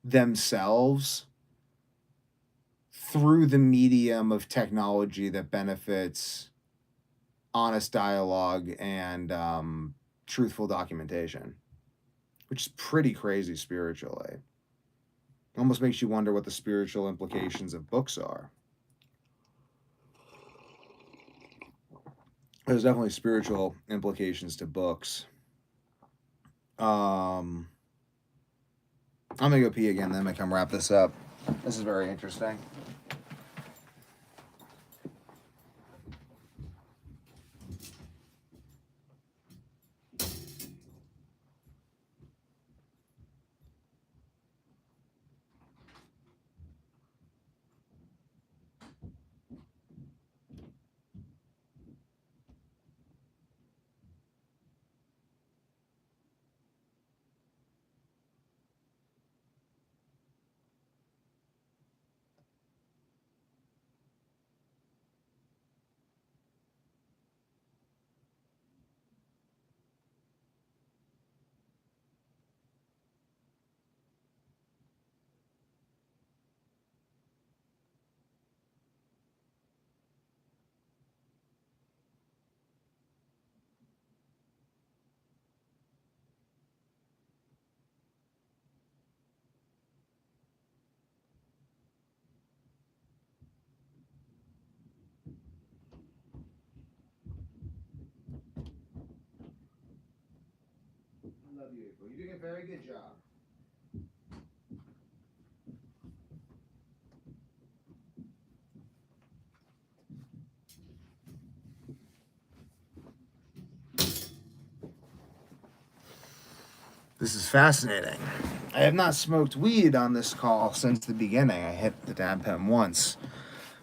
themselves through the medium of technology that benefits honest dialogue and truthful documentation, which is pretty crazy spiritually. Almost makes you wonder what the spiritual implications of books are. There's definitely spiritual implications to books. I'm gonna go pee again, then I'm gonna come wrap this up. This is very interesting. I love you, April. You're doing a very good job. This is fascinating. I have not smoked weed on this call since the beginning. I hit the dab pen once.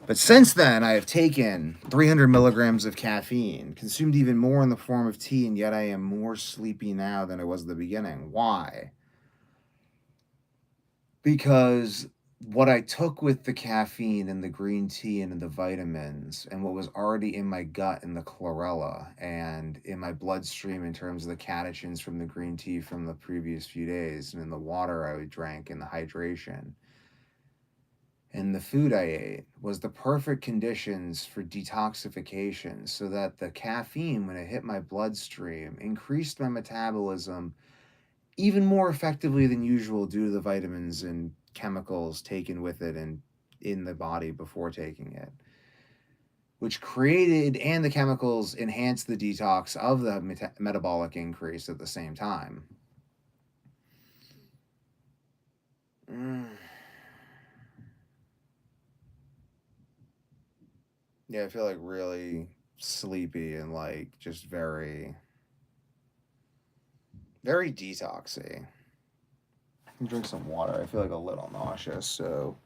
But since then, I have taken 300 milligrams of caffeine, consumed even more in the form of tea, and yet I am more sleepy now than I was at the beginning. Why? Because what I took with the caffeine and the green tea and the vitamins and what was already in my gut in the chlorella and in my bloodstream in terms of the catechins from the green tea from the previous few days and in the water I drank and the hydration and the food I ate was the perfect conditions for detoxification so that the caffeine, when it hit my bloodstream, increased my metabolism even more effectively than usual due to the vitamins and chemicals taken with it and in the body before taking it, which created and the chemicals enhanced the detox of the metabolic increase at the same time. Mm. Yeah, I feel like really sleepy and like just very, very detoxy. Drink some water. I feel like a little nauseous, so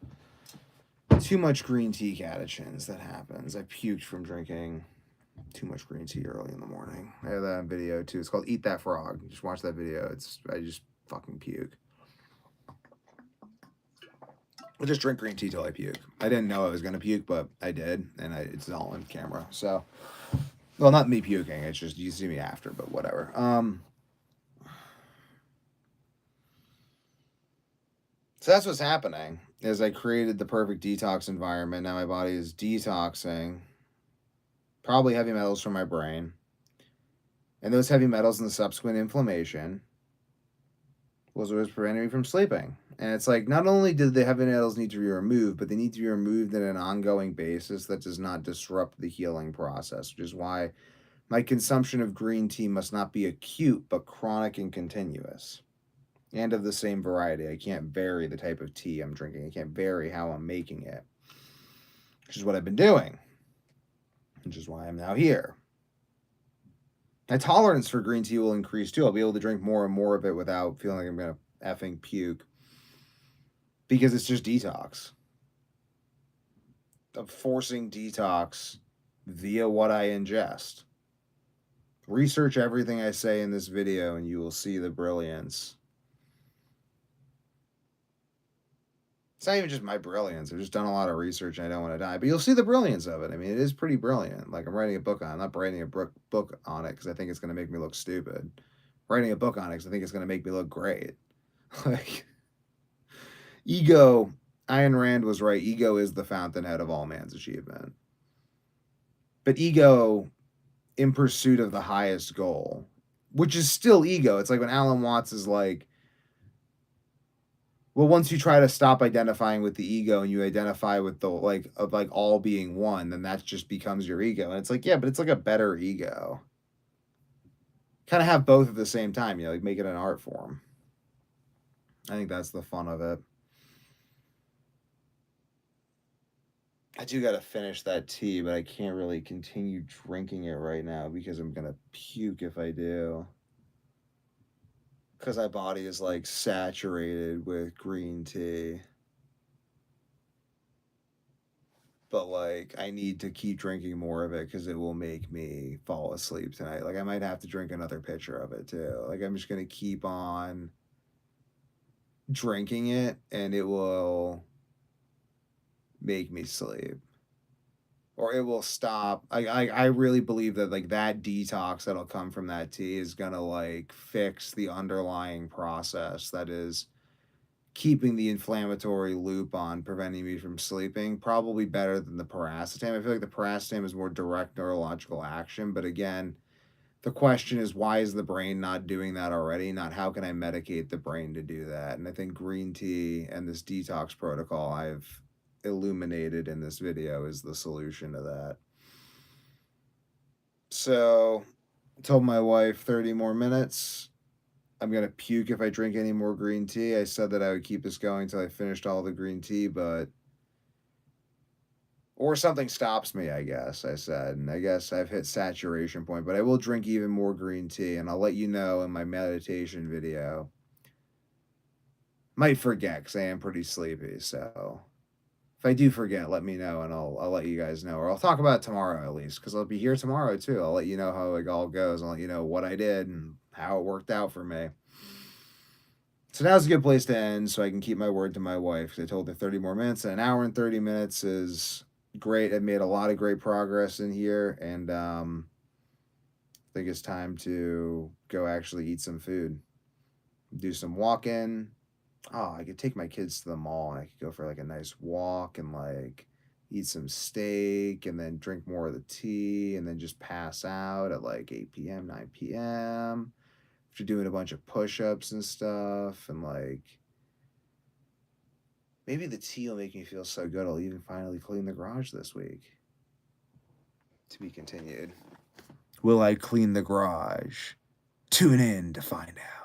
too much green tea catechins. That happens. I puked from drinking too much green tea early in the morning. I have that video too. It's called Eat That Frog. Just watch that video. I just fucking puke. I just drink green tea till I puke. I didn't know I was gonna puke, but I did, and it's all on camera. So, well, not me puking. It's just you see me after, but whatever. So that's what's happening. Is I created the perfect detox environment. Now my body is detoxing, probably heavy metals from my brain, and those heavy metals and the subsequent inflammation was what was preventing me from sleeping. And it's like not only did the heavy metals need to be removed, but they need to be removed on an ongoing basis that does not disrupt the healing process, which is why my consumption of green tea must not be acute, but chronic and continuous. And of the same variety. I can't vary the type of tea I'm drinking. I can't vary how I'm making it, which is what I've been doing, which is why I'm now here. My tolerance for green tea will increase too. I'll be able to drink more and more of it without feeling like I'm going to effing puke because it's just detox. of forcing detox via what I ingest. Research everything I say in this video and you will see the brilliance. It's not even just my brilliance. I've just done a lot of research and I don't want to die. But you'll see the brilliance of it. I mean, it is pretty brilliant. Like, I'm writing a book on it. I'm not writing a book on it because I think it's going to make me look stupid. I'm writing a book on it because I think it's going to make me look great. Like, ego, Ayn Rand was right. Ego is the fountainhead of all man's achievement. But ego in pursuit of the highest goal, which is still ego. It's like when Alan Watts is like, well, once you try to stop identifying with the ego and you identify with the like of like all being one, then that just becomes your ego. And it's like, yeah, but it's like a better ego. Kind of have both at the same time, you know, like make it an art form. I think that's the fun of it. I do got to finish that tea, but I can't really continue drinking it right now because I'm going to puke if I do. Because my body is like saturated with green tea. But like, I need to keep drinking more of it because it will make me fall asleep tonight. Like, I might have to drink another pitcher of it too. Like, I'm just going to keep on drinking it and it will make me sleep. Or it will stop. I really believe that like that detox that'll come from that tea is gonna like fix the underlying process that is keeping the inflammatory loop on, preventing me from sleeping. Probably better than the paracetam. I feel like the paracetam is more direct neurological action, but again, the question is why is the brain not doing that already? Not how can I medicate the brain to do that? And I think green tea and this detox protocol I've illuminated in this video is the solution to that. So, I told my wife 30 more minutes. I'm going to puke if I drink any more green tea. I said that I would keep this going until I finished all the green tea, but. Or something stops me, I guess, I said. And I guess I've hit saturation point, but I will drink even more green tea, and I'll let you know in my meditation video. Might forget because I am pretty sleepy, so. If I do forget, let me know and I'll let you guys know, or I'll talk about it tomorrow at least, because I'll be here tomorrow too. I'll let you know how it all goes. I'll let you know what I did and how it worked out for me. So now's a good place to end, so I can keep my word to my wife. Because I told her 30 more minutes, and an hour and 30 minutes is great. I've made a lot of great progress in here, and I think it's time to go actually eat some food, do some walking. Oh, I could take my kids to the mall and I could go for like a nice walk and like eat some steak and then drink more of the tea and then just pass out at like 8 p.m., 9 p.m. after doing a bunch of push ups and stuff. And like maybe the tea will make me feel so good I'll even finally clean the garage this week. To be continued. Will I clean the garage? Tune in to find out.